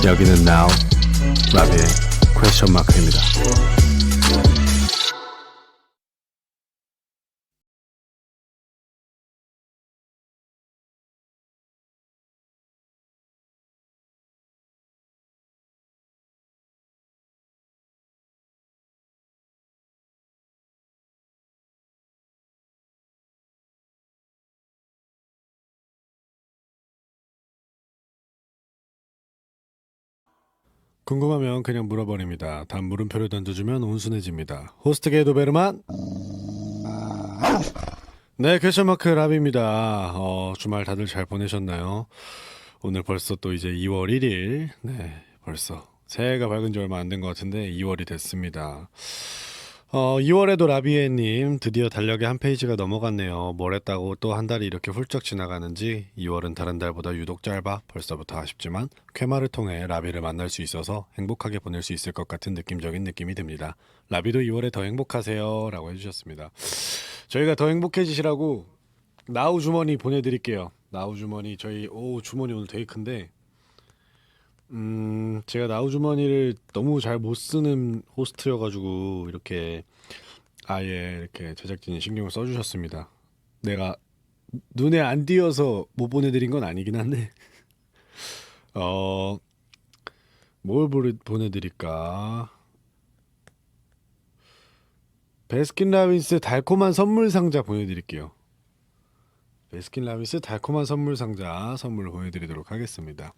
여기는 Now 라비의 퀘스천 마크입니다. 궁금하면 그냥 물어버립니다. 단 물음표를 던져주면 온순해집니다. 호스트계 도베르만. 네, 퀘스천마크 라비입니다. 주말 다들 잘 보내셨나요? 오늘 벌써 또 이제 2월 1일. 네, 벌써 새해가 밝은 지 얼마 안 된 것 같은데 2월이 됐습니다. 2월에도 라비에님 드디어 달력에 한 페이지가 넘어갔네요. 뭘 했다고 또 한 달이 이렇게 훌쩍 지나가는지 2월은 다른 달보다 유독 짧아 벌써부터 아쉽지만 쾌마를 통해 라비를 만날 수 있어서 행복하게 보낼 수 있을 것 같은 느낌적인 느낌이 듭니다. 라비도 2월에 더 행복하세요 라고 해주셨습니다. 저희가 더 행복해지시라고 나우 주머니 보내드릴게요. 나우 주머니 저희 주머니 오늘 되게 큰데 제가 나우 주머니를 너무 잘 못 쓰는 호스트여가지고 이렇게 아예 이렇게 제작진이 신경을 써주셨습니다. 내가 눈에 안 띄어서 못 보내드린 건 아니긴 한데 뭘 보내드릴까? 베스킨라빈스 달콤한 선물 상자 보내드릴게요. 베스킨라빈스 달콤한 선물 상자 선물로 보내드리도록 하겠습니다.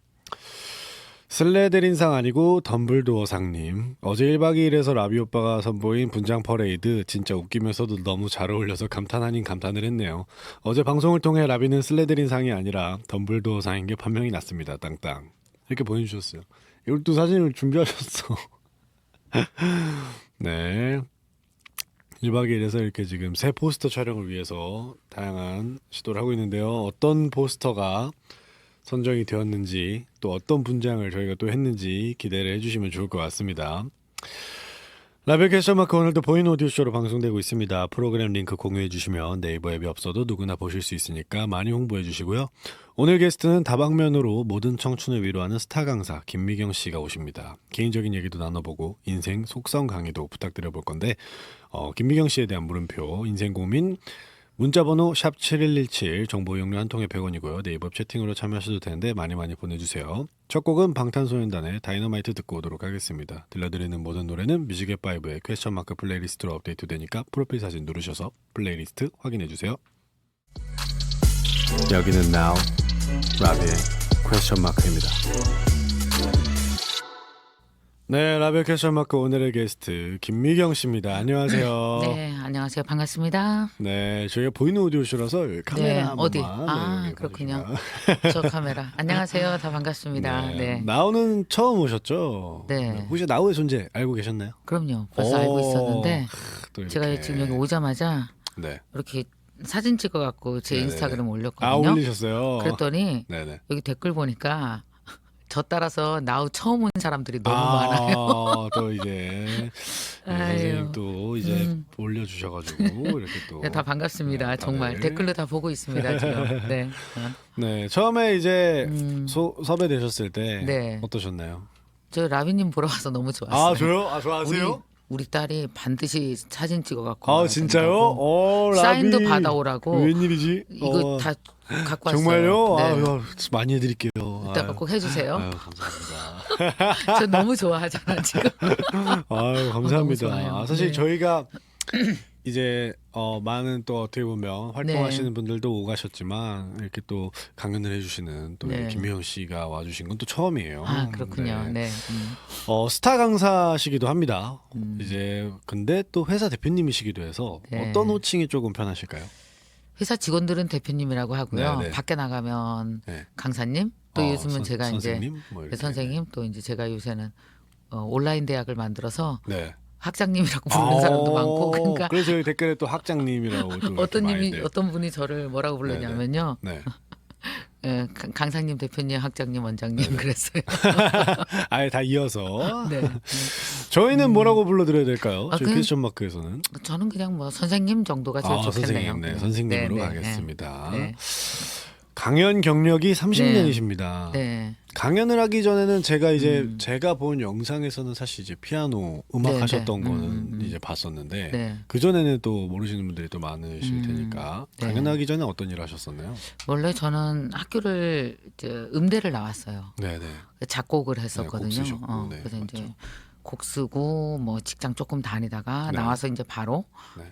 슬레데린상 아니고 덤블도어상님, 어제 1박 2일에서 라비 오빠가 선보인 분장 퍼레이드 진짜 웃기면서도 너무 잘 어울려서 감탄 아닌 감탄을 했네요. 어제 방송을 통해 라비는 슬레데린상이 아니라 덤블도어상인 게 판명이 났습니다. 땅땅 이렇게 보내주셨어요. 이걸 또 사진을 준비하셨어. 네, 1박 2일에서 이렇게 지금 새 포스터 촬영을 위해서 다양한 시도를 하고 있는데요. 어떤 포스터가 선정이 되었는지 또 어떤 분장을 저희가 또 했는지 기대를 해주시면 좋을 것 같습니다. 라벨 퀘스천마크 오늘도 보이는 오디오쇼로 방송되고 있습니다. 프로그램 링크 공유해 주시면 네이버 앱이 없어도 누구나 보실 수 있으니까 많이 홍보해 주시고요. 오늘 게스트는 다방면으로 모든 청춘을 위로하는 스타 강사 김미경 씨가 오십니다. 개인적인 얘기도 나눠보고 인생 속성 강의도 부탁드려 볼 건데 김미경 씨에 대한 물음표, 인생 고민 문자번호 샵7117 정보 이용료 한 통에 100원이고요. 네이버 채팅으로 참여하셔도 되는데 많이 보내주세요. 첫 곡은 방탄소년단의 다이너마이트 듣고 오도록 하겠습니다. 들려드리는 모든 노래는 뮤직앱5의 퀘스천마크 플레이리스트로 업데이트 되니까 프로필 사진 누르셔서 플레이리스트 확인해주세요. 여기는 Now 라비의 퀘스천마크입니다. 네, 라벨 퀘스천마크 오늘의 게스트 김미경 씨입니다. 안녕하세요. 네, 안녕하세요. 반갑습니다. 네, 저희가 보이는 오디오쇼라서 카메라 한 어디? 번만. 네, 그렇군요. 저 카메라. 안녕하세요. 다 반갑습니다. 네. 나우는 처음 오셨죠? 네. 혹시 나우의 존재 알고 계셨나요? 그럼요. 벌써 알고 있었는데 또 이렇게. 제가 지금 여기 오자마자 네. 이렇게 사진 찍어갖고 제 네네네. 인스타그램 올렸거든요. 올리셨어요? 그랬더니 네네. 여기 댓글 보니까 저 따라서 나우 처음 온 사람들이 너무 많아요. 또 이제 선생님 또 이제 올려주셔가지고 이렇게 또. 네, 다 반갑습니다. 네, 정말 댓글로 다 보고 있습니다. 지금. 네. 네, 처음에 이제 섭외되셨을 때 네. 어떠셨나요? 저 라비님 보러 와서 너무 좋았어요. 저요? 좋아하세요? 우리 딸이 반드시 사진 찍어갖고 아, 진짜요? 라비. 사인도 받아오라고. 웬일이지? 이거 다 갖고 왔어요. 정말요? 네. 아유, 많이 해드릴게요. 이따가 꼭 해주세요. 아유, 감사합니다. 저 너무 좋아하잖아 지금. 아유, 감사합니다. 너무 좋아요. 사실 네. 저희가 이제 많은 또 어떻게 보면 활동하시는 네. 분들도 오가셨지만 이렇게 또 강연을 해주시는 또 네. 김미영 씨가 와주신 건 또 처음이에요. 아 그렇군요. 네. 스타 강사시기도 합니다. 이제 근데 또 회사 대표님이시기도 해서 네. 어떤 호칭이 조금 편하실까요? 회사 직원들은 대표님이라고 하고요. 네. 밖에 나가면 네. 강사님. 또 요즘은 제가 선생님? 이제 뭐 이렇게. 선생님 또 이제 제가 요새는 온라인 대학을 만들어서 네. 학장님이라고 부르는 사람도 많고 그러니까 그래서 여기 댓글에 또 학장님이라고 또 어떤 분이 저를 뭐라고 부르냐면요. 네. 예, 강사님, 대표님, 학장님, 원장님 그랬어요. 아예 다 이어서. 네. 저희는 뭐라고 불러드려야 될까요? 저희 그냥- 퀘스천 마크에서는. 저는 그냥 뭐 선생님 정도가 제일 좋겠네요. 선생님, 네, 선생님으로 네, 네, 가겠습니다. 네. 강연 경력이 30년이십니다. 네. 강연을 하기 전에는 제가 이제 제가 본 영상에서는 사실 이제 피아노 음악 네, 하셨던 네. 거는 이제 봤었는데 네. 그 전에는 또 모르시는 분들이 또 많으실 테니까 네. 강연하기 전에 어떤 일 하셨었나요? 원래 저는 학교를 이제 음대를 나왔어요. 네네. 작곡을 했었거든요. 곡 쓰셨고, 네, 그래서 이제 맞죠. 곡 쓰고 뭐 직장 조금 다니다가 네. 나와서 이제 바로 네.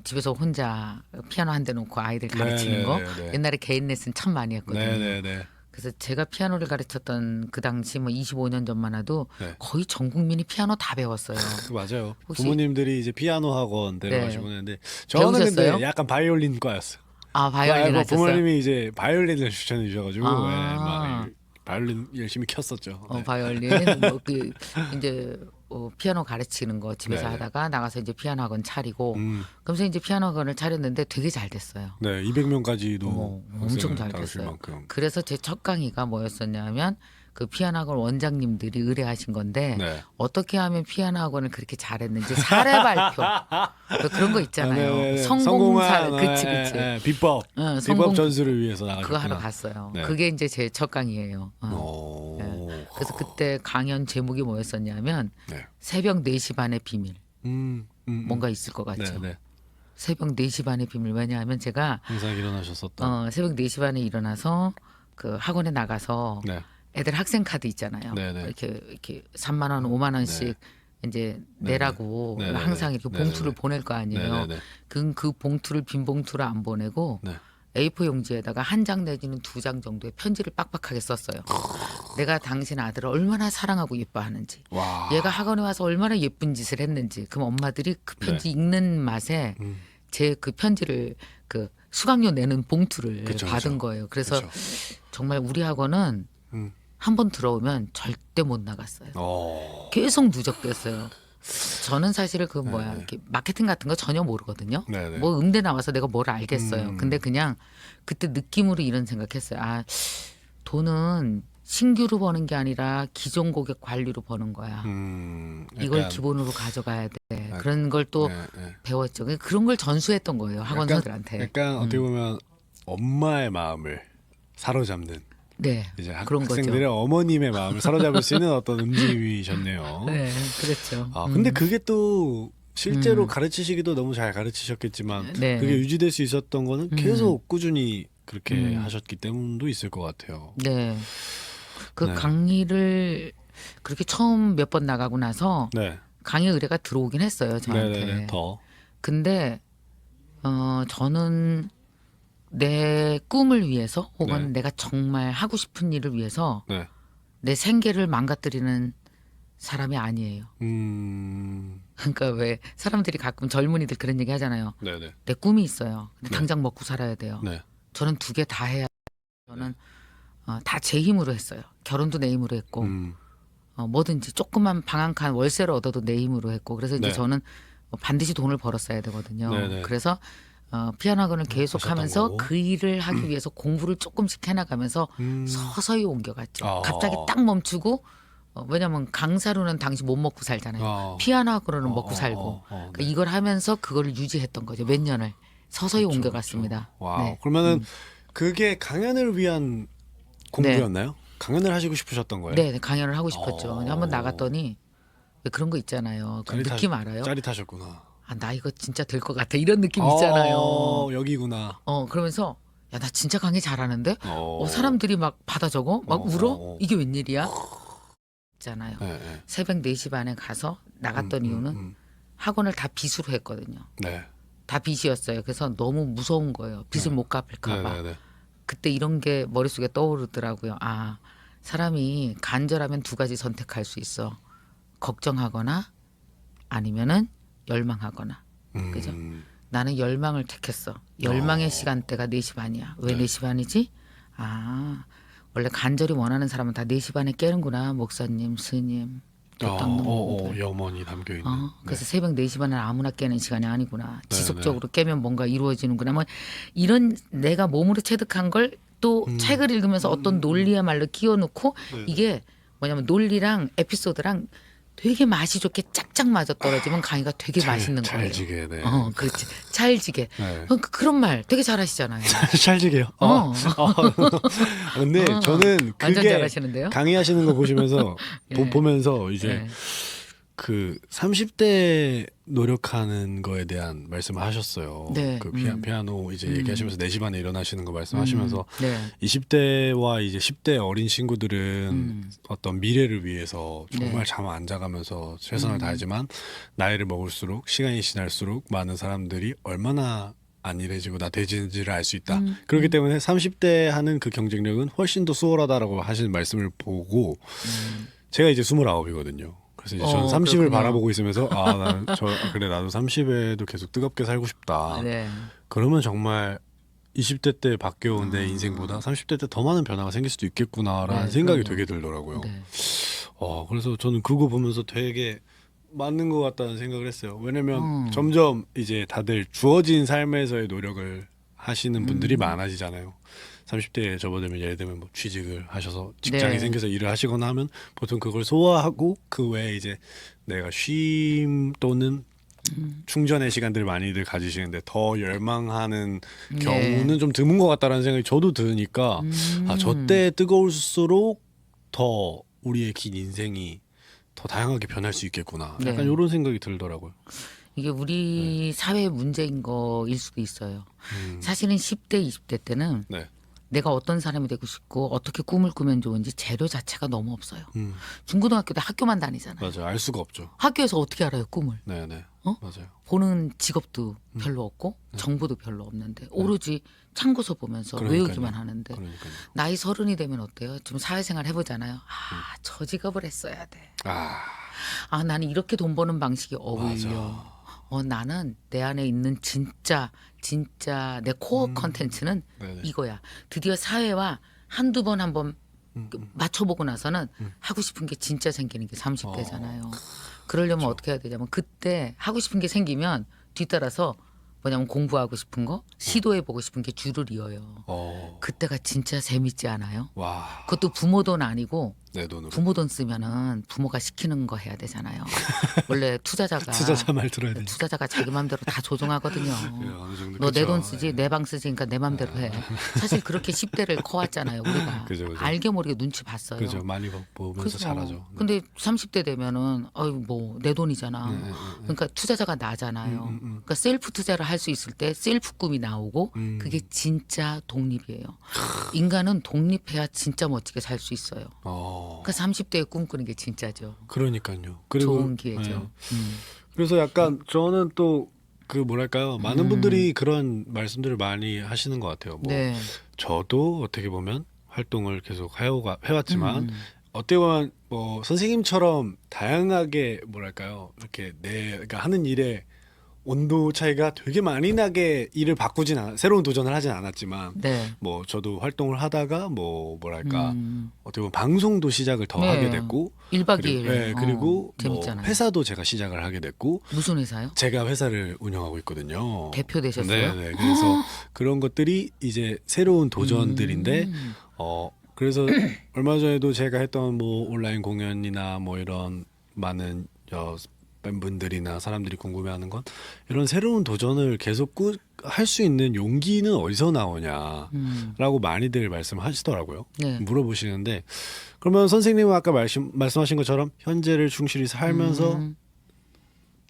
집에서 혼자 피아노 한 대 놓고 아이들 가르치는 네, 거. 네, 네. 옛날에 개인 레슨 참 많이 했거든요. 네네네. 그래서 제가 피아노를 가르쳤던 그 당시 뭐 25년 전만 해도 네. 거의 전 국민이 피아노 다 배웠어요. 맞아요. 혹시- 부모님들이 이제 피아노 학원 데려가시고 네. 했는데 저는 배우셨어요? 근데 약간 바이올린과였어요. 아, 바이올린 뭐 하셨어요? 부모님이 이제 바이올린을 추천해 주셔가지고 아. 예, 막 바이올린 열심히 켰었죠. 네. 바이올린 뭐 그 이제 피아노 가르치는 거 집에서 네네. 하다가 나가서 이제 피아노 학원 차리고 음, 그러면서 이제 피아노 학원을 차렸는데 되게 잘 됐어요. 네, 200명까지도 엄청 잘 됐어요. 만큼. 그래서 제 첫 강의가 뭐였었냐면 그 피아노 학원 원장님들이 의뢰하신 건데 네. 어떻게 하면 피아노 학원을 그렇게 잘했는지 사례 발표 그런 거 있잖아요. 네네네. 성공 사례. 성공한, 그치. 비법 응, 비법 성공 전수를 위해서 그거 나가셨구나. 하러 갔어요. 네. 그게 이제 제 첫 강의예요. 그래서 그때 강연 제목이 뭐였었냐면 네. 새벽 4시 반의 비밀. 뭔가 음. 있을 것 같죠. 네, 네. 새벽 4시 반의 비밀. 왜냐하면 제가 항상 일어나셨었던. 새벽 4시 반에 일어나서 그 학원에 나가서 네. 애들 학생 카드 있잖아요. 네네. 이렇게 3만 원, 5만 원씩 이제 내라고 네네네. 항상 이렇게 봉투를 네네네. 보낼 거 아니에요. 네네네. 그 봉투를 빈 봉투를 안 보내고 네. A4 용지에다가 한 장 내지는 2장 정도의 편지를 빡빡하게 썼어요. 내가 당신 아들을 얼마나 사랑하고 예뻐하는지, 와. 얘가 학원에 와서 얼마나 예쁜 짓을 했는지, 그럼 엄마들이 그 편지 읽는 맛에 제 그 편지를 그 수강료 내는 봉투를 그쵸, 받은 그쵸. 거예요. 그래서 그쵸. 정말 우리 학원은 음. 한 번 들어오면 절대 못 나갔어요. 계속 누적됐어요. 저는 사실 그 뭐야 이렇게 마케팅 같은 거 전혀 모르거든요. 네네. 뭐 음대 나와서 내가 뭘 알겠어요. 근데 그냥 그때 느낌으로 이런 생각했어요. 아, 돈은 신규로 버는 게 아니라 기존 고객 관리로 버는 거야. 이걸 약간, 기본으로 가져가야 돼. 그런 걸 또 네. 배웠죠. 그런 걸 전수했던 거예요. 학원생들한테. 약간 어떻게 보면 엄마의 마음을 사로잡는 네, 이제 그런 학생들의 거죠. 어머님의 마음을 사로잡을 수 있는 어떤 움직임이셨네요. 네, 그렇죠. 근데 그게 또 실제로 가르치시기도 너무 잘 가르치셨겠지만 네. 그게 유지될 수 있었던 거는 계속 꾸준히 그렇게 하셨기 때문도 있을 것 같아요. 네. 그 네. 강의를 그렇게 처음 몇 번 나가고 나서 네. 강의 의뢰가 들어오긴 했어요, 저한테. 네네네. 더. 근데 저는 내 꿈을 위해서 혹은 네. 내가 정말 하고 싶은 일을 위해서 네. 내 생계를 망가뜨리는 사람이 아니에요. 그러니까 왜 사람들이 가끔 젊은이들 그런 얘기 하잖아요. 네네. 내 꿈이 있어요. 근데 네. 당장 먹고 살아야 돼요. 네. 저는 2개 다 해야 저는 다 제 힘으로 했어요. 결혼도 내 힘으로 했고 뭐든지 조그만 방 한 칸 월세를 얻어도 내 힘으로 했고 그래서 이제 네. 저는 반드시 돈을 벌었어야 되거든요. 네네. 그래서 피아노 학원을 계속하면서 거고. 그 일을 하기 위해서 공부를 조금씩 해나가면서 서서히 옮겨갔죠. 갑자기 딱 멈추고 왜냐면 강사로는 당시 못 먹고 살잖아요. 피아노 학원으로는 먹고 살고 그러니까 이걸 하면서 그걸 유지했던 거죠. 몇 년을 서서히 그렇죠, 옮겨갔습니다. 그렇죠. 와우. 네. 그러면은 그게 강연을 위한 공부였나요? 강연을 하시고 싶으셨던 거예요? 네, 강연을 하고 싶었죠. 근데 한번 나갔더니 왜 그런 거 있잖아요. 그 느낌 알아요? 짜릿하셨구나. 아, 나 이거 진짜 될 것 같아. 이런 느낌 있잖아요. 여기구나. 그러면서 야, 나 진짜 강의 잘하는데? 사람들이 막 받아 적어? 막 울어? 이게 웬일이야? 있잖아요. 네. 새벽 4시 반에 가서 나갔던 이유는 학원을 다 빚으로 했거든요. 네. 다 빚이었어요. 그래서 너무 무서운 거예요. 빚을 못 갚을까 봐. 네네네. 그때 이런 게 머릿속에 떠오르더라고요. 아, 사람이 간절하면 2가지 선택할 수 있어. 걱정하거나 아니면은 열망하거나. 그죠? 나는 열망을 택했어. 열망의 시간대가 4시 반이야. 왜 4시 반이지? 아, 원래 간절히 원하는 사람은 다 4시 반에 깨는구나. 목사님, 스님, 교탕농부들. 염원이 담겨 있는. 그래서 새벽 4시 반은 아무나 깨는 시간이 아니구나. 지속적으로 깨면 뭔가 이루어지는구나. 뭐 이런 내가 몸으로 체득한 걸 또 책을 읽으면서 어떤 논리야말로 끼워놓고 이게 뭐냐면 논리랑 에피소드랑 되게 맛이 좋게 짝짝 맞아 떨어지면 강의가 되게 맛있는 거예요. 찰지게, 네. 그렇지. 찰지게. 네. 그런 말 되게 잘하시잖아요. 찰지게요. 근데 저는 완전 그게 잘하시는데요. 강의하시는 거 보시면서 예. 보면서 이제 네. 그 30대 노력하는 거에 대한 말씀을 하셨어요. 네. 그 피아노 이제 얘기하시면서 4시 반에 일어나시는 거 말씀하시면서 네. 20대와 이제 10대 어린 친구들은 어떤 미래를 위해서 정말 네. 잠 안 자가면서 최선을 다하지만 나이를 먹을수록 시간이 지날수록 많은 사람들이 얼마나 안일해지고 나태해지는지를 알 수 있다. 그렇기 때문에 30대 하는 그 경쟁력은 훨씬 더 수월하다라고 하시는 말씀을 보고 제가 이제 29이거든요. 그래서 이제 저는 30을 그렇군요. 바라보고 있으면서 그래 나도 30에도 계속 뜨겁게 살고 싶다. 네. 그러면 정말 20대 때 바뀌어온 내 인생보다 30대 때 더 많은 변화가 생길 수도 있겠구나라는 네, 생각이 그럼요. 되게 들더라고요. 네. 그래서 저는 그거 보면서 되게 맞는 것 같다는 생각을 했어요. 왜냐면 음. 점점 이제 다들 주어진 삶에서의 노력을 하시는 분들이 많아지잖아요. 30대에 접어들면 예를 들면 뭐 취직을 하셔서 직장이 네. 생겨서 일을 하시거나 하면 보통 그걸 소화하고 그 외에 이제 내가 쉼 또는 충전의 시간들을 많이들 가지시는데 더 열망하는 네. 경우는 좀 드문 것 같다라는 생각이 저도 드니까 저때 뜨거울수록 더 우리의 긴 인생이 더 다양하게 변할 수 있겠구나. 약간 네. 이런 생각이 들더라고요. 이게 우리 사회 문제인 거일 수도 있어요. 사실은 10대, 20대 때는 네. 내가 어떤 사람이 되고 싶고 어떻게 꿈을 꾸면 좋은지 재료 자체가 너무 없어요. 중고등학교 때 학교만 다니잖아요. 맞아요. 알 수가 없죠. 학교에서 어떻게 알아요, 꿈을? 네네. 어? 맞아요. 보는 직업도 별로 없고 네. 정보도 별로 없는데 오로지 참고서 보면서 그러니까요. 외우기만 하는데 그러니까요. 나이 30이 되면 어때요? 좀 사회생활 해보잖아요. 저 직업을 했어야 돼. 나는 이렇게 돈 버는 방식이 어울려. 나는 내 안에 있는 진짜 내 코어 컨텐츠는 네네. 이거야. 드디어 사회와 한두 번 한번 맞춰보고 나서는 하고 싶은 게 진짜 생기는 게 30대잖아요. 그러려면 어떻게 해야 되냐면 그때 하고 싶은 게 생기면 뒤따라서 뭐냐면 공부하고 싶은 거 시도해보고 싶은 게 줄을 이어요. 그때가 진짜 재밌지 않아요? 와. 그것도 부모 돈 아니고 내 돈으로. 부모 돈 쓰면은 부모가 시키는 거 해야 되잖아요. 원래 투자자가 투자자 말 들어야 돼. 투자자가 자기 마음대로 다 조종하거든요. 어느 정도. 너 내 돈 그쵸. 쓰지 예. 내 방 쓰지 그러니까 내 맘대로 해. 사실 그렇게 10대를 커왔잖아요 우리가. 그죠, 그죠. 알게 모르게 눈치 봤어요. 그죠. 많이 보면서 그죠. 잘하죠. 근데 30대 되면은 뭐 내 돈이잖아. 네. 그러니까 투자자가 나잖아요. 그러니까 셀프 투자를 할 수 있을 때 셀프 꿈이 나오고 그게 진짜 독립이에요. 인간은 독립해야 진짜 멋지게 살 수 있어요. 그러니까 30대에 꿈꾸는 게 진짜죠. 그러니까요. 그리고 좋은 기회죠. 예. 그래서 약간 저는 또 그 뭐랄까요. 많은 분들이 그런 말씀들을 많이 하시는 것 같아요. 뭐 네. 저도 어떻게 보면 활동을 계속 해왔지만 어떻게 보면 뭐 선생님처럼 다양하게 뭐랄까요. 이렇게 내가 하는 일에 온도 차이가 되게 많이 나게 일을 새로운 도전을 하진 않았지만 네. 뭐 저도 활동을 하다가 뭐랄까 어떻게 보면 방송도 시작을 더 네. 하게 됐고 1박 2일. 그리고, 네, 그리고 뭐 재밌잖아요. 회사도 제가 시작을 하게 됐고 무슨 회사요? 제가 회사를 운영하고 있거든요. 대표 되셨어요? 네. 그래서 그런 것들이 이제 새로운 도전들인데 그래서 얼마 전에도 제가 했던 뭐 온라인 공연이나 뭐 이런 많은 팬분들이나 사람들이 궁금해하는 건 이런 새로운 도전을 계속 할 수 있는 용기는 어디서 나오냐라고 많이들 말씀하시더라고요. 네. 물어보시는데 그러면 선생님은 아까 말씀하신 것처럼 현재를 충실히 살면서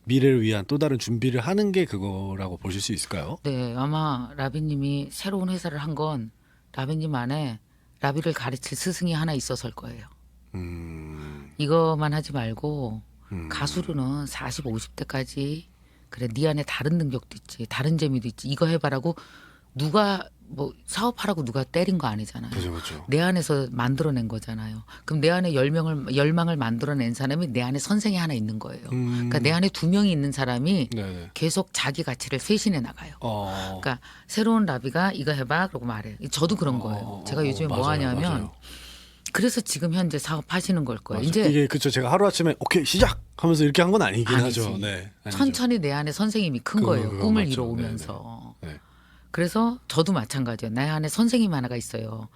미래를 위한 또 다른 준비를 하는 게 그거라고 보실 수 있을까요? 네, 아마 라비님이 새로운 회사를 한 건 라비님 안에 라비를 가르칠 스승이 하나 있어서일 거예요. 이거만 하지 말고 가수로는 40, 50대까지 그래 네 안에 다른 능력도 있지, 다른 재미도 있지. 이거 해봐라고 누가 뭐 사업하라고 누가 때린 거 아니잖아요. 그죠. 내 안에서 만들어낸 거잖아요. 그럼 내 안에 열망을 만들어낸 사람이 내 안에 선생이 하나 있는 거예요. 그러니까 내 안에 2명이 있는 사람이 네네. 계속 자기 가치를 쇄신해 나가요. 그러니까 새로운 라비가 이거 해봐 그러고 말해. 저도 그런 거예요. 제가 요즘에 뭐 맞아요, 하냐면 맞아요. 그래서 지금 현재 사업하시는 걸 거예요. 맞아요. 이제 이게 그쵸 제가 하루 아침에 오케이 시작 하면서 이렇게 한 건 아니긴 아니지. 하죠. 네, 아니죠. 천천히 내 안에 선생님이 큰 거예요. 그거 꿈을 맞죠. 이뤄오면서. 네. 그래서 저도 마찬가지예요. 내 안에 선생님 하나가 있어요.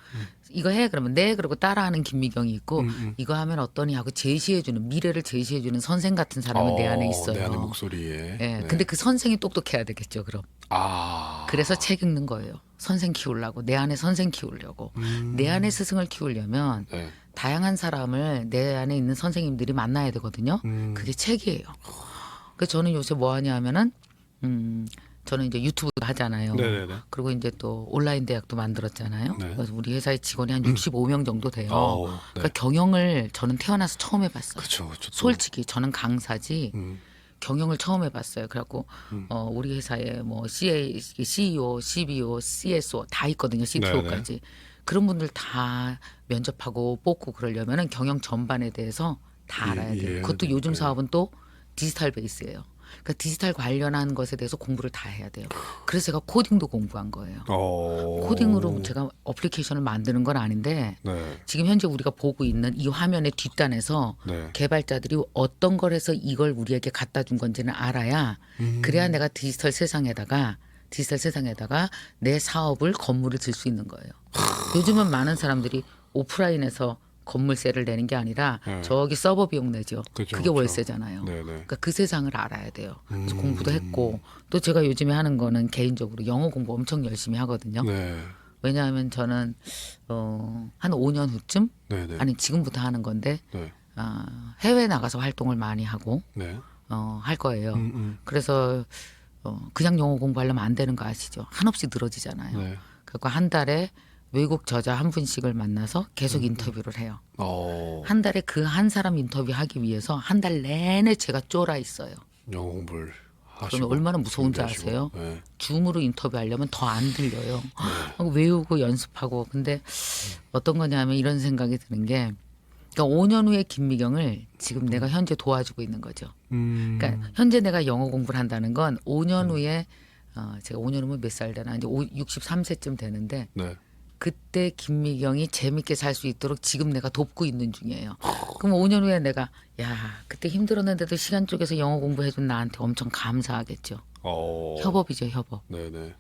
이거 해 그러면 네 그러고 따라하는 김미경이 있고 이거 하면 어떠니 하고 제시해주는 미래를 제시해주는 선생 같은 사람은 내 안에 있어요. 내 안에 목소리에. 예, 네. 근데 그 선생이 똑똑해야 되겠죠. 그럼 아. 그래서 책 읽는 거예요. 선생 키우려고 내 안에 선생 키우려고 내 안에 스승을 키우려면 네. 다양한 사람을 내 안에 있는 선생님들이 만나야 되거든요. 그게 책이에요. 그래서 저는 요새 뭐 하냐 하면은 저는 이제 유튜브도 하잖아요. 네네네. 그리고 이제 또 온라인 대학도 만들었잖아요. 네. 그래서 우리 회사의 직원이 한 65명 정도 돼요. 네. 그러니까 경영을 저는 태어나서 처음 해봤어요. 그렇죠. 저도. 솔직히 저는 강사지 음. 경영을 처음 해봤어요. 그래갖고 우리 회사에 뭐 CEO, CBO, CSO 다 있거든요. CTO까지. 그런 분들 다 면접하고 뽑고 그러려면은 경영 전반에 대해서 다 알아야 돼요. 이해해야 그것도 요즘 되니까요. 사업은 또 디지털 베이스예요. 그러니까 디지털 관련한 것에 대해서 공부를 다 해야 돼요. 그래서 제가 코딩도 공부한 거예요. 코딩으로 제가 어플리케이션을 만드는 건 아닌데 네. 지금 현재 우리가 보고 있는 이 화면의 뒷단에서 네. 개발자들이 어떤 걸 해서 이걸 우리에게 갖다 준 건지는 알아야 그래야 내가 디지털 세상에다가 내 사업을 건물을 질 수 있는 거예요. 요즘은 많은 사람들이 오프라인에서 건물세를 내는 게 아니라 네. 저기 서버 비용 내죠. 그렇죠, 그게 그렇죠. 월세잖아요. 네네. 그러니까 그 세상을 알아야 돼요. 그래서 공부도 했고 또 제가 요즘에 하는 거는 개인적으로 영어 공부 엄청 열심히 하거든요. 네. 왜냐하면 저는 한 5년 후쯤 네네. 아니 지금부터 하는 건데 네. 해외 나가서 활동을 많이 하고 네. 할 거예요. 그래서 그냥 영어 공부하려면 안 되는 거 아시죠? 한없이 늘어지잖아요. 네. 그래서 한 달에 외국 저자 한 분씩을 만나서 계속 인터뷰를 해요. 한 달에 그 한 사람 인터뷰하기 위해서 한 달 내내 제가 쫄아 있어요. 영어 공부를 하시고. 그러면 얼마나 무서운지 준비하시고. 아세요? 네. 줌으로 인터뷰하려면 더 안 들려요. 외우고 연습하고. 근데 어떤 거냐면 이런 생각이 드는 게 그러니까 5년 후에 김미경을 지금 내가 현재 도와주고 있는 거죠. 그러니까 현재 내가 영어 공부를 한다는 건 5년 후에 제가 5년 후면 몇 살 되나 이제 63세쯤 되는데 네. 그때 김미경이 재밌게 살 수 있도록 지금 내가 돕고 있는 중이에요. 그럼 5년 후에 내가 야 그때 힘들었는데도 시간 쪼개서 영어 공부해준 나한테 엄청 감사하겠죠. 협업이죠, 협업. 네네.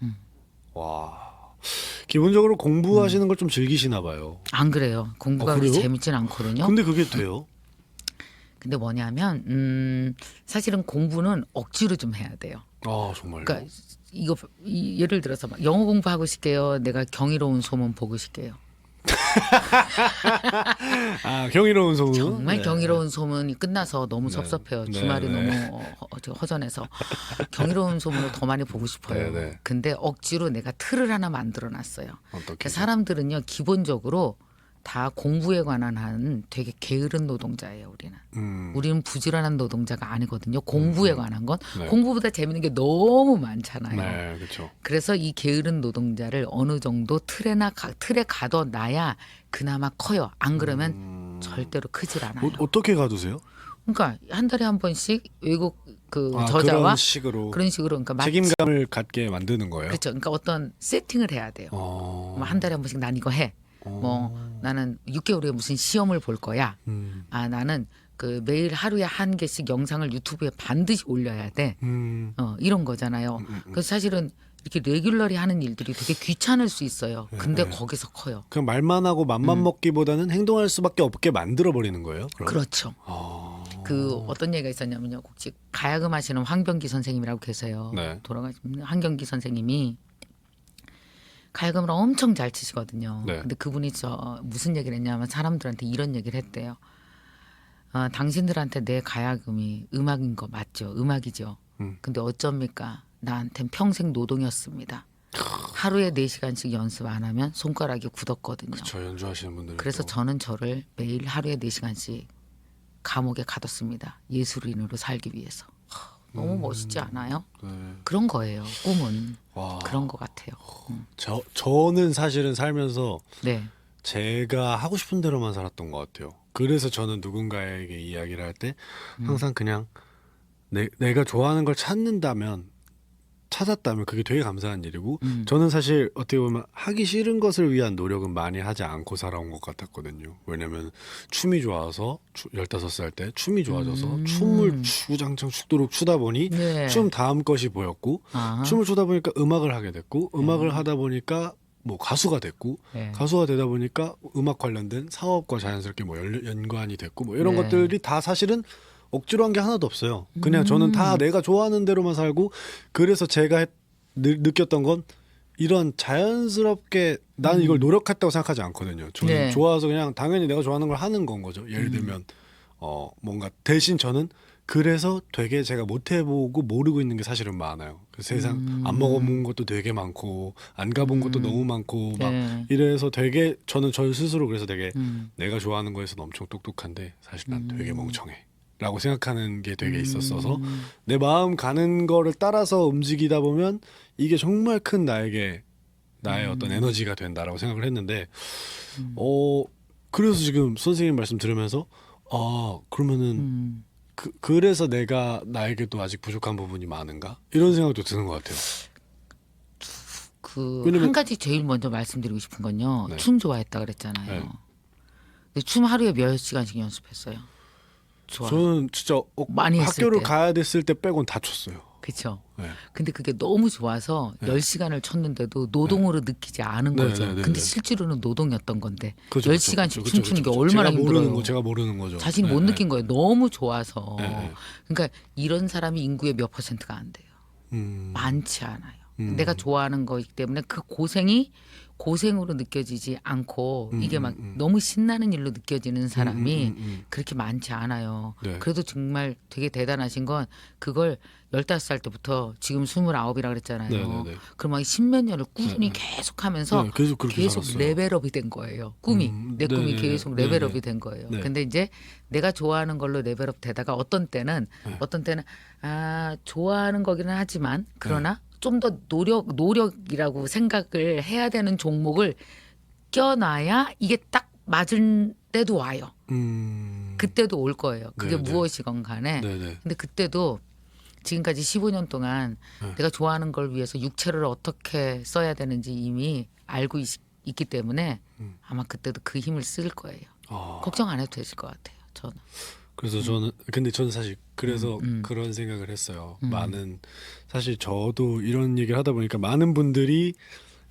와. 기본적으로 공부하시는 걸 좀 즐기시나 봐요. 안 그래요. 공부가 그렇게 그래요? 재밌진 않거든요. 근데 그게 돼요? 근데 뭐냐면 사실은 공부는 억지로 좀 해야 돼요. 아 정말요? 그러니까 예를 들어서 막 영어 공부하고 싶게요. 내가 경이로운 소문 보고 싶게요. 아 경이로운 소문. 정말 네. 경이로운 소문이 끝나서 너무 섭섭해요. 네, 주말이 네. 너무 허전해서 경이로운 소문을 더 많이 보고 싶어요. 네, 네. 근데 억지로 내가 틀을 하나 만들어놨어요. 어떻게? 그러니까 사람들은요 기본적으로 다 공부에 관한 한 되게 게으른 노동자예요. 우리는 부지런한 노동자가 아니거든요. 공부에 관한 건 네. 공부보다 재밌는 게 너무 많잖아요. 네, 그렇죠. 그래서 이 게으른 노동자를 어느 정도 틀에 가둬놔야 그나마 커요. 안 그러면 절대로 크질 않아요. 어떻게 가두세요? 그러니까 한 달에 한 번씩 외국 저자와 그런 식으로 그러니까 책임감을 갖게 만드는 거예요. 그렇죠. 그러니까 어떤 세팅을 해야 돼요. 뭐 한 달에 한 번씩 난 이거 해. 뭐 나는 6개월에 무슨 시험을 볼 거야. 나는 그 매일 하루에 한 개씩 영상을 유튜브에 반드시 올려야 돼. 이런 거잖아요. 그래서 사실은 이렇게 레귤러리 하는 일들이 되게 귀찮을 수 있어요. 근데 거기서 커요. 그냥 말만 하고 맘만 먹기보다는 행동할 수밖에 없게 만들어 버리는 거예요. 그럼? 그렇죠. 그 어떤 얘기가 있었냐면요. 혹시 가야금 하시는 황병기 선생님이라고 계세요. 네. 돌아가신 황병기 선생님이 가야금을 엄청 잘 치시거든요. 네. 근데 그분이 무슨 얘기를 했냐면 사람들한테 이런 얘기를 했대요. 당신들한테 내 가야금이 음악인 거 맞죠? 음악이죠. 근데 어쩝니까? 나한텐 평생 노동이었습니다. 하루에 4시간씩 연습 안 하면 손가락이 굳었거든요. 저 연주하시는 분들. 그래서 저는 저를 매일 하루에 4시간씩 감옥에 가뒀습니다. 예술인으로 살기 위해서. 너무 멋있지 않아요? 네. 그런 거예요. 꿈은. 와. 그런 것 같아요. 저는 사실은 살면서 네. 제가 하고 싶은 대로만 살았던 것 같아요. 그래서 저는 누군가에게 이야기를 할 때 항상 그냥 내가 좋아하는 걸 찾는다면 찾았다면 그게 되게 감사한 일이고 음. 저는 사실 어떻게 보면 하기 싫은 것을 위한 노력은 많이 하지 않고 살아온 것 같았거든요. 왜냐면 춤이 좋아서 15살 때 춤이 좋아져서 춤을 주구장창 추도록 추다 보니 네. 춤 다음 것이 보였고 아. 춤을 추다 보니까 음악을 하게 됐고 음악을 하다 보니까 뭐 가수가 됐고 네. 가수가 되다 보니까 음악 관련된 사업과 자연스럽게 뭐 연관이 됐고 뭐 이런 네. 것들이 다 사실은 억지로 한 게 하나도 없어요. 그냥 저는 다 내가 좋아하는 대로만 살고 그래서 제가 느꼈던 건 이런 자연스럽게 나는 이걸 노력했다고 생각하지 않거든요. 저는 네. 좋아서 그냥 당연히 내가 좋아하는 걸 하는 건 거죠. 예를 들면 뭔가 대신 저는 그래서 되게 제가 못 해보고 모르고 있는 게 사실은 많아요. 그 세상 안 먹어본 것도 되게 많고 안 가본 것도 너무 많고 막 네. 이래서 되게 저는 저 스스로 그래서 되게 음. 내가 좋아하는 거에서는 엄청 똑똑한데 사실 난 되게 멍청해. 라고 생각하는 게 되게 있었어서 내 마음 가는 거를 따라서 움직이다 보면 이게 정말 큰 나의 어떤 에너지가 된다라고 생각을 했는데 그래서 지금 선생님 말씀 들으면서 그러면은 그래서 내가 나에게도 아직 부족한 부분이 많은가 이런 생각도 드는 것 같아요. 그 왜냐면- 한 가지 제일 먼저 말씀드리고 싶은 건요. 네. 춤 좋아했다 그랬잖아요. 네. 근데 춤 하루에 몇 시간씩 연습했어요? 좋아. 저는 진짜 많이 했을 학교를 때. 가야 됐을 때 빼곤 다 췄어요. 그렇죠. 네. 근데 그게 너무 좋아서 10시간을 쳤는데도 노동으로 느끼지 않은 네, 거죠. 네, 네, 근데 네. 실제로는 노동이었던 건데 그죠, 10시간씩 그죠, 춤추는 그죠, 게 그죠. 얼마나 제가 모르는 힘들어요. 거 제가 모르는 거죠. 자신이 네, 못 네. 느낀 거예요. 너무 좋아서. 네, 네. 그러니까 이런 사람이 인구의 몇 %가 안 돼요. 많지 않아요. 내가 좋아하는 거이기 때문에 그 고생이 고생으로 느껴지지 않고 이게 막 너무 신나는 일로 느껴지는 사람이 그렇게 많지 않아요. 네. 그래도 정말 되게 대단하신 건 그걸 15살 때부터 지금 29이라 그랬잖아요. 네, 네, 네. 그럼 막 10몇 년을 꾸준히 계속 하면서 네, 계속 그렇게 살았어요. 레벨업이 된 거예요. 꿈이. 내 네, 꿈이 네, 계속 네, 레벨업이 네. 된 거예요. 네. 근데 이제 내가 좋아하는 걸로 레벨업 되다가 어떤 때는 좋아하는 거기는 하지만 그러나 좀 더 노력이라고 생각을 해야 되는 종목을 껴놔야 이게 딱 맞을 때도 와요. 그때도 올 거예요. 그게 네, 네. 무엇이건 간에. 네, 네. 근데 그때도 지금까지 15년 동안 내가 좋아하는 걸 위해서 육체를 어떻게 써야 되는지 이미 알고 있기 때문에 아마 그때도 그 힘을 쓸 거예요. 걱정 안 해도 되실 것 같아요. 저는. 그래서 근데 저는 사실 그래서 그런 생각을 했어요. 사실 저도 이런 얘기를 하다 보니까 많은 분들이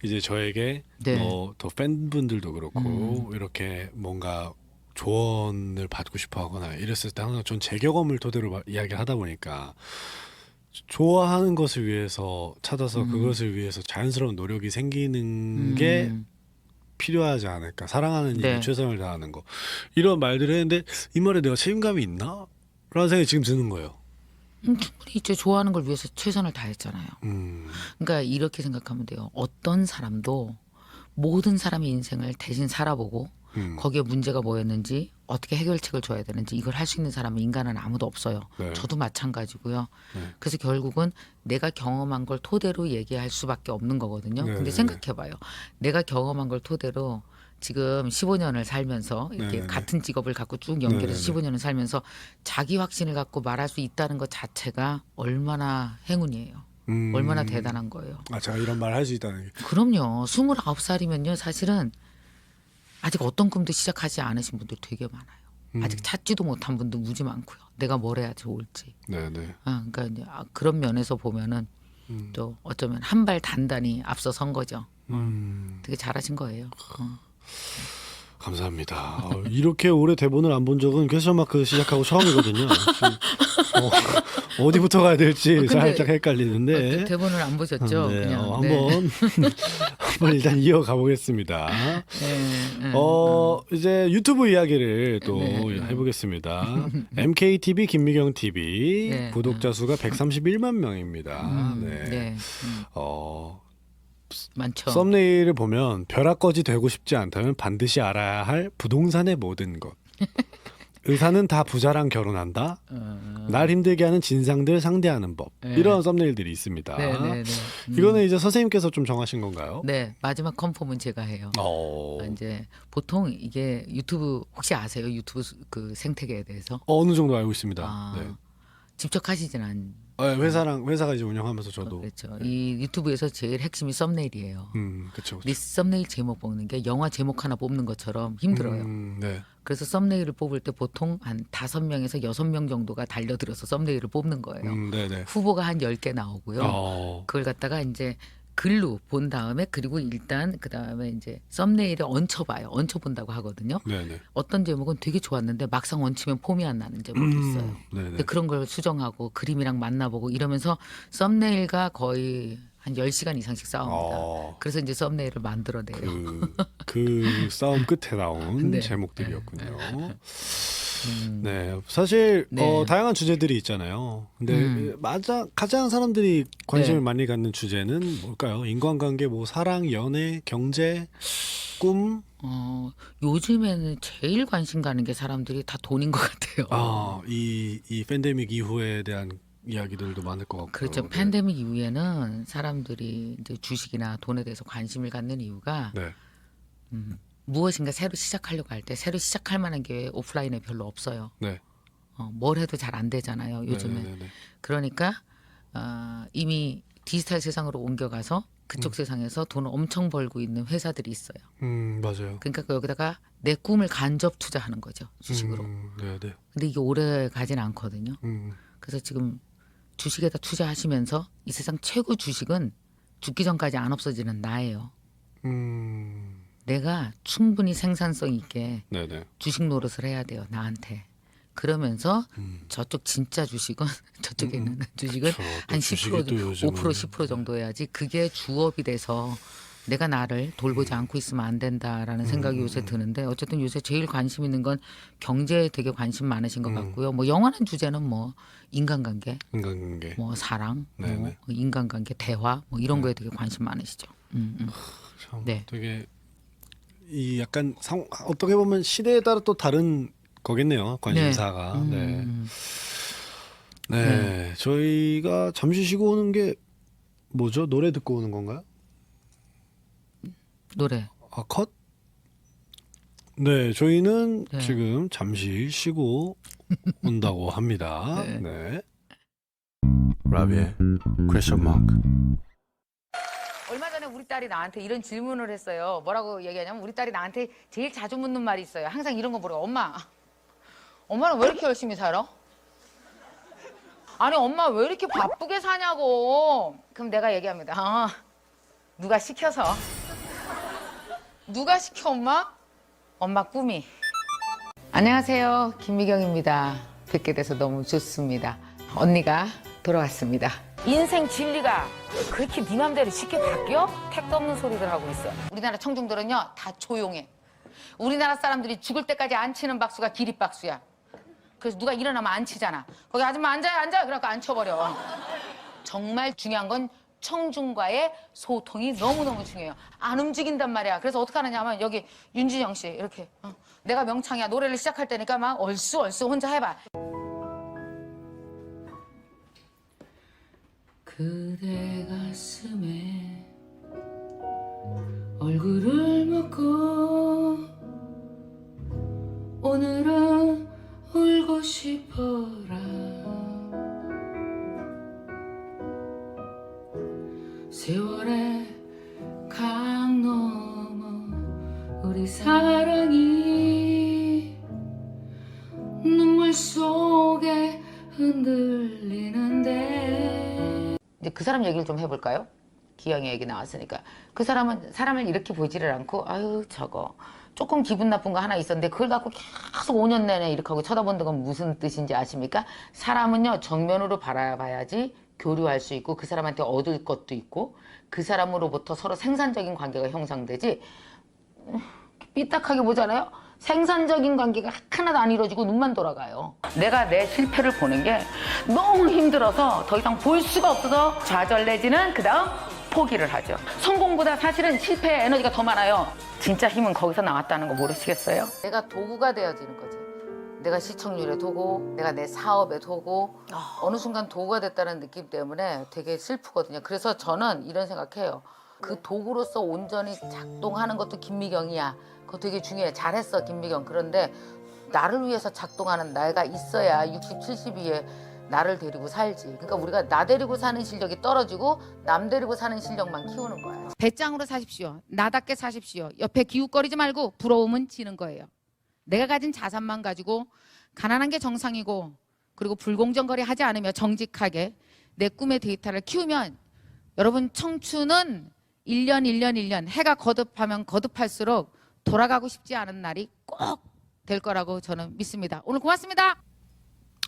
이제 저에게 네. 더 팬분들도 그렇고 이렇게 뭔가 조언을 받고 싶어 하거나 이랬을 때 항상 전 제 경험을 토대로 이야기를 하다 보니까 좋아하는 것을 위해서 찾아서 그것을 위해서 자연스러운 노력이 생기는 게 필요하지 않을까. 사랑하는 일에 네. 최선을 다하는 거. 이런 말들을 했는데 이 말에 내가 책임감이 있나? 라는 생각이 지금 드는 거예요. 충분히 이제 좋아하는 걸 위해서 최선을 다했잖아요. 그러니까 이렇게 생각하면 돼요. 어떤 사람도 모든 사람의 인생을 대신 살아보고 거기에 문제가 뭐였는지 어떻게 해결책을 줘야 되는지 이걸 할 수 있는 사람은 인간은 아무도 없어요. 네. 저도 마찬가지고요. 네. 그래서 결국은 내가 경험한 걸 토대로 얘기할 수밖에 없는 거거든요. 네, 근데 네, 생각해봐요. 내가 경험한 걸 토대로 지금 15년을 살면서 이렇게 네, 네. 같은 직업을 갖고 쭉 연결해서 네, 네, 네. 15년을 살면서 자기 확신을 갖고 말할 수 있다는 것 자체가 얼마나 행운이에요. 얼마나 대단한 거예요. 제가 이런 말 할 수 있다는 게. 그럼요. 29살이면요. 사실은 아직 어떤 꿈도 시작하지 않으신 분들 되게 많아요. 아직 찾지도 못한 분도 무지 많고요. 내가 뭘 해야 좋을지. 네네. 그러니까 이제 그런 면에서 보면은 또 어쩌면 한 발 단단히 앞서선 거죠. 되게 잘하신 거예요. 감사합니다. 이렇게 오래 대본을 안 본 적은 퀘스천 마크 시작하고 처음이거든요. 어디부터 가야 될지 근데 살짝 헷갈리는데. 대본을 안 보셨죠? 네, 그냥 한번 일단 이어가 보겠습니다. 이제 유튜브 이야기를 또 해보겠습니다. MKTV 김미경 TV 네, 구독자 수가 131만 명입니다. 네. 네. 어, 많죠. 썸네일을 보면 벼락거지 되고 싶지 않다면 반드시 알아야 할 부동산의 모든 것. 의사는 다 부자랑 결혼한다. 날 힘들게 하는 진상들 상대하는 법. 이런 썸네일들이 있습니다. 네. 이거는 이제 선생님께서 좀 정하신 건가요? 네, 마지막 컨펌은 제가 해요. 이제 보통 이게 유튜브 혹시 아세요? 유튜브 그 생태계에 대해서? 어느 정도 알고 있습니다. 네. 직접 하시진 않. 회사가 이제 운영하면서 저도 그렇죠. 이 유튜브에서 제일 핵심이 썸네일이에요. 그렇죠. 이 썸네일 제목 뽑는 게 영화 제목 하나 뽑는 것처럼 힘들어요. 네. 그래서 썸네일을 뽑을 때 보통 한 5명에서 6명 정도가 달려들어서 썸네일을 뽑는 거예요. 네네. 후보가 한 10개 나오고요. 그걸 갖다가 이제 글로 본 다음에 그리고 일단 그다음에 이제 썸네일에 얹혀봐요. 얹혀본다고 하거든요. 네네. 어떤 제목은 되게 좋았는데 막상 얹히면 폼이 안 나는 제목이 있어요. 네네. 근데 그런 걸 수정하고 그림이랑 만나보고 이러면서 썸네일과 거의 한 10시간 이상씩 싸웁니다. 그래서 이제 썸네일을 만들어내요. 그 싸움 끝에 나온 네. 제목들이었군요. 네, 사실 네. 다양한 주제들이 있잖아요. 근데 가장 사람들이 관심을 네. 많이 갖는 주제는 뭘까요? 인간관계, 뭐 사랑, 연애, 경제, 꿈. 요즘에는 제일 관심 가는 게 사람들이 다 돈인 것 같아요. 이 팬데믹 이후에 대한 이야기들도 많을 것 같고요. 그렇죠. 네. 팬데믹 이후에는 사람들이 이제 주식이나 돈에 대해서 관심을 갖는 이유가 네. 무엇인가 새로 시작하려고 할 때 새로 시작할 만한 게 오프라인에 별로 없어요. 네. 뭘 해도 잘 안 되잖아요. 요즘에. 네네네. 그러니까 이미 디지털 세상으로 옮겨가서 그쪽 세상에서 돈을 엄청 벌고 있는 회사들이 있어요. 맞아요. 그러니까 여기다가 내 꿈을 간접 투자하는 거죠. 주식으로. 네네. 근데 이게 오래 가진 않거든요. 그래서 지금 주식에다 투자하시면서 이 세상 최고 주식은 죽기 전까지 안 없어지는 나예요. 내가 충분히 생산성 있게 네네. 주식 노릇을 해야 돼요. 나한테. 그러면서 저쪽 진짜 주식은 저쪽에 있는 주식은 그쵸. 또 한 주식이 10%, 또 요즘은 5% 10% 정도 해야지 그게 주업이 돼서 내가 나를 돌보지 않고 있으면 안 된다라는 생각이 요새 드는데 어쨌든 요새 제일 관심 있는 건 경제에 되게 관심 많으신 것 같고요. 뭐 영화는 주제는 뭐 인간관계, 인간관계. 뭐 사랑, 뭐 네네. 인간관계, 대화 뭐 이런 거에 되게 관심 많으시죠. 참 네. 되게 이 약간 어떻게 보면 시대에 따라 또 다른 거겠네요. 관심사가. 네. 네. 저희가 잠시 쉬고 오는 게 뭐죠? 노래 듣고 오는 건가요? 노래. 컷? 네, 저희는 네. 지금 잠시 쉬고 온다고 합니다. 네. 네. 라비의 퀘스천 마크. 얼마 전에 우리 딸이 나한테 이런 질문을 했어요. 뭐라고 얘기하냐면 우리 딸이 나한테 제일 자주 묻는 말이 있어요. 항상 이런 거 물어요. 엄마는 왜 이렇게 열심히 살아? 아니 엄마 왜 이렇게 바쁘게 사냐고. 그럼 내가 얘기합니다. 누가 시켜서. 누가 시켜 엄마? 엄마 꿈이. 안녕하세요. 김미경입니다. 뵙게 돼서 너무 좋습니다. 언니가 돌아왔습니다. 인생 진리가 그렇게 네 맘대로 쉽게 바뀌어? 택도 없는 소리들 하고 있어. 우리나라 청중들은요 다 조용해. 우리나라 사람들이 죽을 때까지 안 치는 박수가 기립박수야. 그래서 누가 일어나면 안 치잖아. 거기 아줌마 앉아요 그래갖고 앉혀버려. 정말 중요한 건 청중과의 소통이 너무너무 중요해요. 안 움직인단 말이야. 그래서 어떻게 하느냐 하면 여기 윤진영 씨 이렇게 내가 명창이야. 노래를 시작할 때니까 막 얼쑤얼쑤 혼자 해봐. 그대 가슴에 얼굴을 묻고 오늘은 울고 싶어라. 세월의 강 넘어 우리 사랑이 눈물 속에 흔들리는데. 이제 그 사람 얘기를 좀 해볼까요? 기영이 얘기 나왔으니까. 그 사람은 사람을 이렇게 보지를 않고 아유 저거 조금 기분 나쁜 거 하나 있었는데 그걸 갖고 계속 5년 내내 이렇게 하고 쳐다본다는 건 무슨 뜻인지 아십니까? 사람은요 정면으로 바라봐야지 교류할 수 있고 그 사람한테 얻을 것도 있고 그 사람으로부터 서로 생산적인 관계가 형성되지. 삐딱하게 보잖아요. 생산적인 관계가 하나도 안 이루어지고 눈만 돌아가요. 내가 내 실패를 보는 게 너무 힘들어서 더 이상 볼 수가 없어서 좌절내지는 그 다음 포기를 하죠. 성공보다 사실은 실패의 에너지가 더 많아요. 진짜 힘은 거기서 나왔다는 거 모르시겠어요? 내가 도구가 되어지는 거지. 내가 시청률의 도구, 내가 내 사업의 도구, 어느 순간 도구가 됐다는 느낌 때문에 되게 슬프거든요. 그래서 저는 이런 생각해요. 그 도구로서 온전히 작동하는 것도 김미경이야. 그거 되게 중요해. 잘했어 김미경. 그런데 나를 위해서 작동하는 내가 있어야 60, 70이에 나를 데리고 살지. 그러니까 우리가 나 데리고 사는 실력이 떨어지고 남 데리고 사는 실력만 키우는 거예요. 배짱으로 사십시오. 나답게 사십시오. 옆에 기웃거리지 말고 부러움은 지는 거예요. 내가 가진 자산만 가지고 가난한 게 정상이고 그리고 불공정거리 하지 않으며 정직하게 내 꿈의 데이터를 키우면 여러분 청춘은 1년 해가 거듭하면 거듭할수록 돌아가고 싶지 않은 날이 꼭 될 거라고 저는 믿습니다. 오늘 고맙습니다.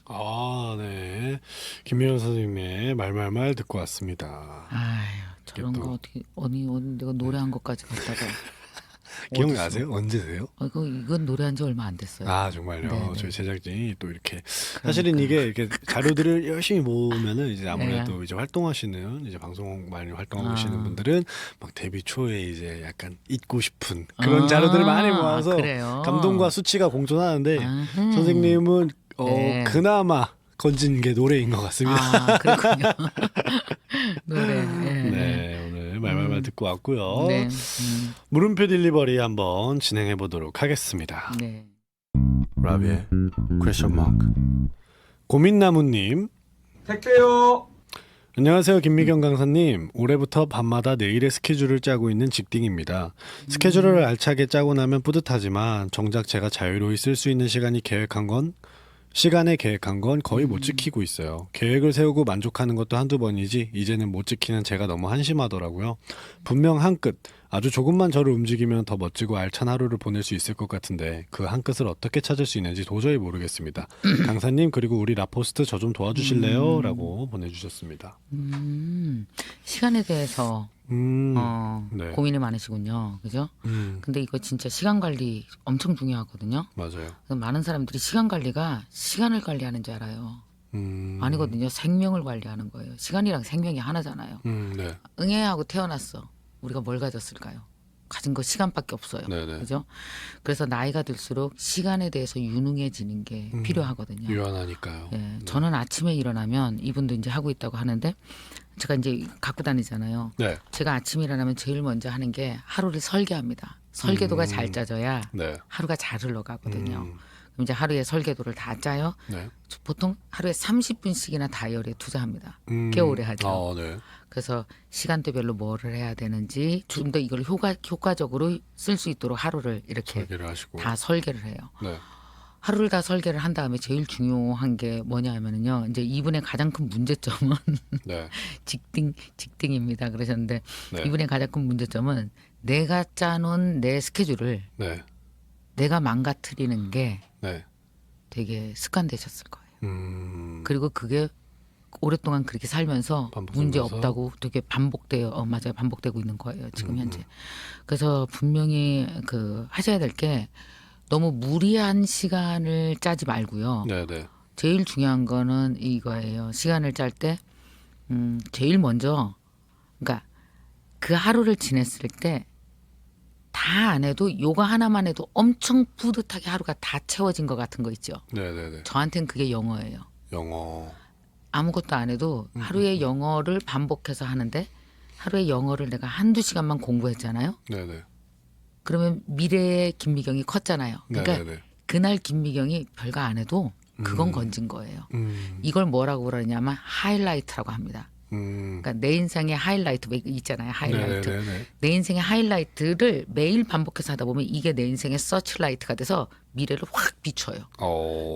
아, 네. 김미연 선생님의 말말말 듣고 왔습니다. 아유 저런 또- 거 어떻게 어디 내가 노래한 것까지 갖다가 기억나세요? 언제세요? 이건 노래한 지 얼마 안 됐어요. 아, 정말요. 네네. 저희 제작진이 또 이렇게 사실은 이게 이렇게 자료들을 열심히 모으면은 이제 아무래도 이제 활동하시는 이제 방송 많이 활동하고 계시는 분들은 막 데뷔 초에 이제 약간 잊고 싶은 그런 자료들을 많이 모아서 그래요? 감동과 수치가 공존하는데 아흠. 선생님은 네. 그나마 건진 게 노래인 것 같습니다. 아 그렇군요. 노래. 네. 네, 오늘 말말말 듣고 왔고요. 네. 물음표 딜리버리 한번 진행해 보도록 하겠습니다. 네. 라비의 퀘션 마크. 고민나무님, 택배요. 안녕하세요 김미경 강사님. 올해부터 밤마다 내일의 스케줄을 짜고 있는 직딩입니다. 스케줄을 알차게 짜고 나면 뿌듯하지만 정작 제가 자유로이 쓸 수 있는 시간에 계획한 건 거의 못 지키고 있어요. 계획을 세우고 만족하는 것도 한두 번이지 이제는 못 지키는 제가 너무 한심하더라고요. 분명 한 끝, 아주 조금만 저를 움직이면 더 멋지고 알찬 하루를 보낼 수 있을 것 같은데 그 한 끝을 어떻게 찾을 수 있는지 도저히 모르겠습니다. 강사님 그리고 우리 라포스트 저 좀 도와주실래요? 라고 보내주셨습니다. 시간에 대해서 네. 고민이 많으시군요. 그죠? 근데 이거 진짜 시간 관리 엄청 중요하거든요. 맞아요. 그래서 많은 사람들이 시간 관리가 시간을 관리하는 줄 알아요. 아니거든요. 생명을 관리하는 거예요. 시간이랑 생명이 하나잖아요. 네. 응애하고 태어났어. 우리가 뭘 가졌을까요? 가진 거 시간밖에 없어요. 네네. 그죠? 그래서 나이가 들수록 시간에 대해서 유능해지는 게 필요하거든요. 유연하니까요. 예, 네. 저는 아침에 일어나면 이분도 이제 하고 있다고 하는데 제가 이제 갖고 다니잖아요. 네. 제가 아침에 일어나면 제일 먼저 하는 게 하루를 설계합니다. 설계도가 잘 짜져야 네. 하루가 잘 흘러가거든요. 그럼 이제 하루에 설계도를 다 짜요. 네. 보통 하루에 30분씩이나 다이어리에 투자합니다. 꽤 오래 하죠. 네. 그래서 시간대별로 뭐를 해야 되는지 좀 더 이걸 효과적으로 쓸 수 있도록 하루를 이렇게 설계를 하시고. 다 설계를 해요. 네. 하루를 다 설계를 한 다음에 제일 중요한 게 뭐냐면요. 이제 이분의 가장 큰 문제점은 네. 직딩입니다. 그러셨는데 네. 이분의 가장 큰 문제점은 내가 짜놓은 내 스케줄을 네. 내가 망가뜨리는 게 네. 되게 습관되셨을 거예요. 그리고 그게 오랫동안 그렇게 살면서 반복되면서? 문제 없다고 되게 맞아요. 반복되고 있는 거예요. 지금 현재. 그래서 분명히 하셔야 될 게 너무 무리한 시간을 짜지 말고요. 네. 네. 제일 중요한 거는 이거예요. 시간을 짤 때 제일 먼저 그러니까 그 하루를 지냈을 때 다 안 해도 요가 하나만 해도 엄청 뿌듯하게 하루가 다 채워진 것 같은 거 있죠. 네. 네. 저한테는 그게 영어예요. 영어. 아무것도 안 해도 하루에 영어를 반복해서 하는데 하루에 영어를 내가 한두 시간만 공부했잖아요. 네. 네. 그러면 미래의 김미경이 컸잖아요. 그러니까 네. 네. 그날 김미경이 별거 안 해도 그건 건진 거예요. 이걸 뭐라고 그러냐면 하이라이트라고 합니다. 그러니까 내 인생의 하이라이트 있잖아요. 하이라이트. 네. 내 인생의 하이라이트를 매일 반복해서 하다 보면 이게 내 인생의 서치라이트가 돼서 미래를 확 비춰요.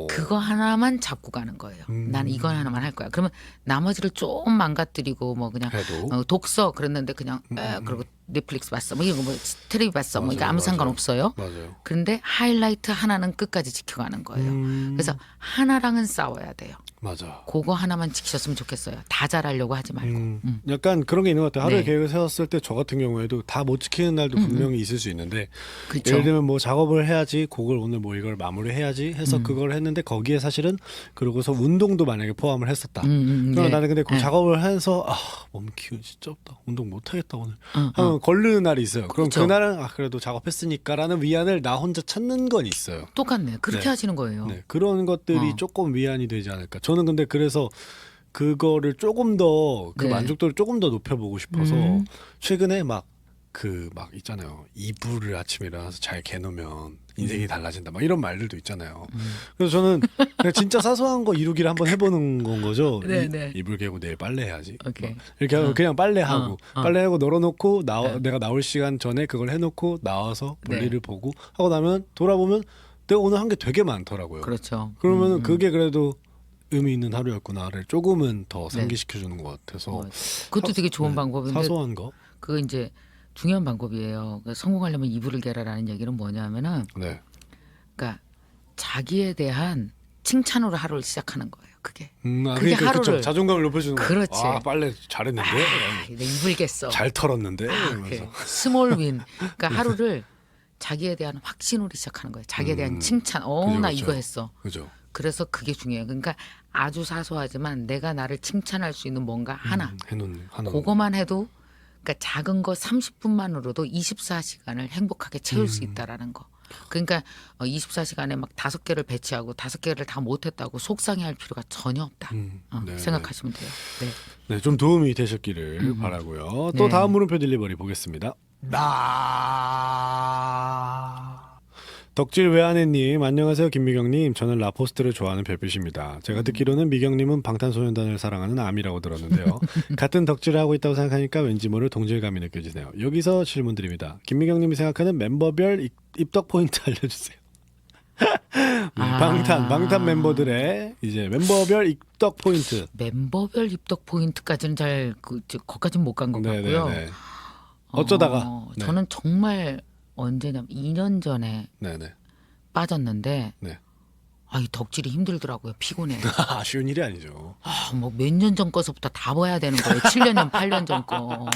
그거 하나만 잡고 가는 거예요. 난 이거 하나만 할 거야. 그러면 나머지를 좀 망가뜨리고 뭐 그냥 해도? 독서 그랬는데 그냥 그리고 넷플릭스 봤어. 뭐 이거 뭐 텔레비 봤어. 뭐 이거 맞아요, 아무 맞아요. 상관없어요. 맞아요. 그런데 하이라이트 하나는 끝까지 지켜가는 거예요. 그래서 하나랑은 싸워야 돼요. 맞아. 그거 하나만 지키셨으면 좋겠어요. 다 잘하려고 하지 말고. 약간 그런 게 있는 것 같아요. 하루에 네. 계획을 세웠을 때 저 같은 경우에도 다 못 지키는 날도 분명히 있을 수 있는데 그렇죠. 예를 들면 뭐 작업을 해야지 곡을 오늘 뭐 이걸 마무리해야지 해서 그걸 했는데 거기에 사실은 그러고서 운동도 만약에 포함을 했었다. 그럼 네. 나는 근데 그 네. 작업을 해서 몸 기운 진짜 없다. 운동 못 하겠다 오늘. 어. 하면 걸르는 날이 있어요. 그럼 그렇죠. 그날은 그래도 작업했으니까라는 위안을 나 혼자 찾는 건 있어요. 똑같네. 그렇게 네. 하시는 거예요. 네, 그런 것들이 어. 조금 위안이 되지 않을까. 저는 근데 그래서 그거를 조금 더 그 네. 만족도를 조금 더 높여보고 싶어서 최근에 막 그 막 있잖아요. 이불을 아침에 일어나서 잘 개놓으면 인생이 달라진다. 막 이런 말들도 있잖아요. 그래서 저는 그냥 진짜 사소한 거 이루기를 한번 해보는 건 거죠. 네. 이불 개고 내일 빨래해야지. 오케이. 막 이렇게 하고 그냥 빨래하고 빨래하고 널어놓고 네. 내가 나올 시간 전에 그걸 해놓고 나와서 볼일을 네. 보고 하고 나면 돌아보면 내가 오늘 한 게 되게 많더라고요. 그렇죠. 그러면은 그게 그래도 의미 있는 하루였구나를 조금은 더 상기시켜주는 것 같아서 그것도 되게 좋은 방법인데 사소한 거. 그거 이제 중요한 방법이에요. 성공하려면 이불을 개라라는 얘기는 뭐냐면은 네. 그러니까 자기에 대한 칭찬으로 하루를 시작하는 거예요. 그게. 그게 그게 하루를 그쵸. 자존감을 높여주는 거. 그렇지. 아 빨래 잘했는데. 내 이불 겠어. 잘 털었는데. 그래. 이러면서. 스몰 윈. 그러니까 하루를 자기에 대한 확신으로 시작하는 거예요. 자기에 대한 칭찬. 그죠, 나 그죠. 이거 했어. 그죠. 그래서 그게 중요해요. 그러니까 아주 사소하지만 내가 나를 칭찬할 수 있는 뭔가 하나. 해놓는 하나. 그거만 해도 그러니까 작은 거 30분만으로도 24시간을 행복하게 채울 수 있다라는 거. 그러니까 24시간에 막 5개를 배치하고 5개를 다 못했다고 속상해할 필요가 전혀 없다. 네, 생각하시면 돼요. 네. 네, 좀 도움이 되셨기를 바라고요. 또 네. 다음 물음표 딜리버리 보겠습니다. 덕질 외아내님 안녕하세요 김미경님. 저는 라포스트를 좋아하는 별빛입니다. 제가 듣기로는 미경님은 방탄소년단을 사랑하는 아미라고 들었는데요. 같은 덕질을 하고 있다고 생각하니까 왠지 모를 동질감이 느껴지네요. 여기서 질문드립니다. 김미경님이 생각하는 멤버별 입덕 포인트 알려주세요. 네, 방탄 멤버들의 이제 멤버별 입덕 포인트. 멤버별 입덕 포인트까지는 잘 거기까지는 못 간 것 같고요. 네네네. 어쩌다가 네. 저는 정말 언제냐면 2년 전에 네네. 빠졌는데 네. 이 덕질이 힘들더라고요. 피곤해. 쉬운 일이 아니죠. 뭐 몇 년 전 거서부터 다 봐야 되는 거예요. 7년 전, 8년 전 거.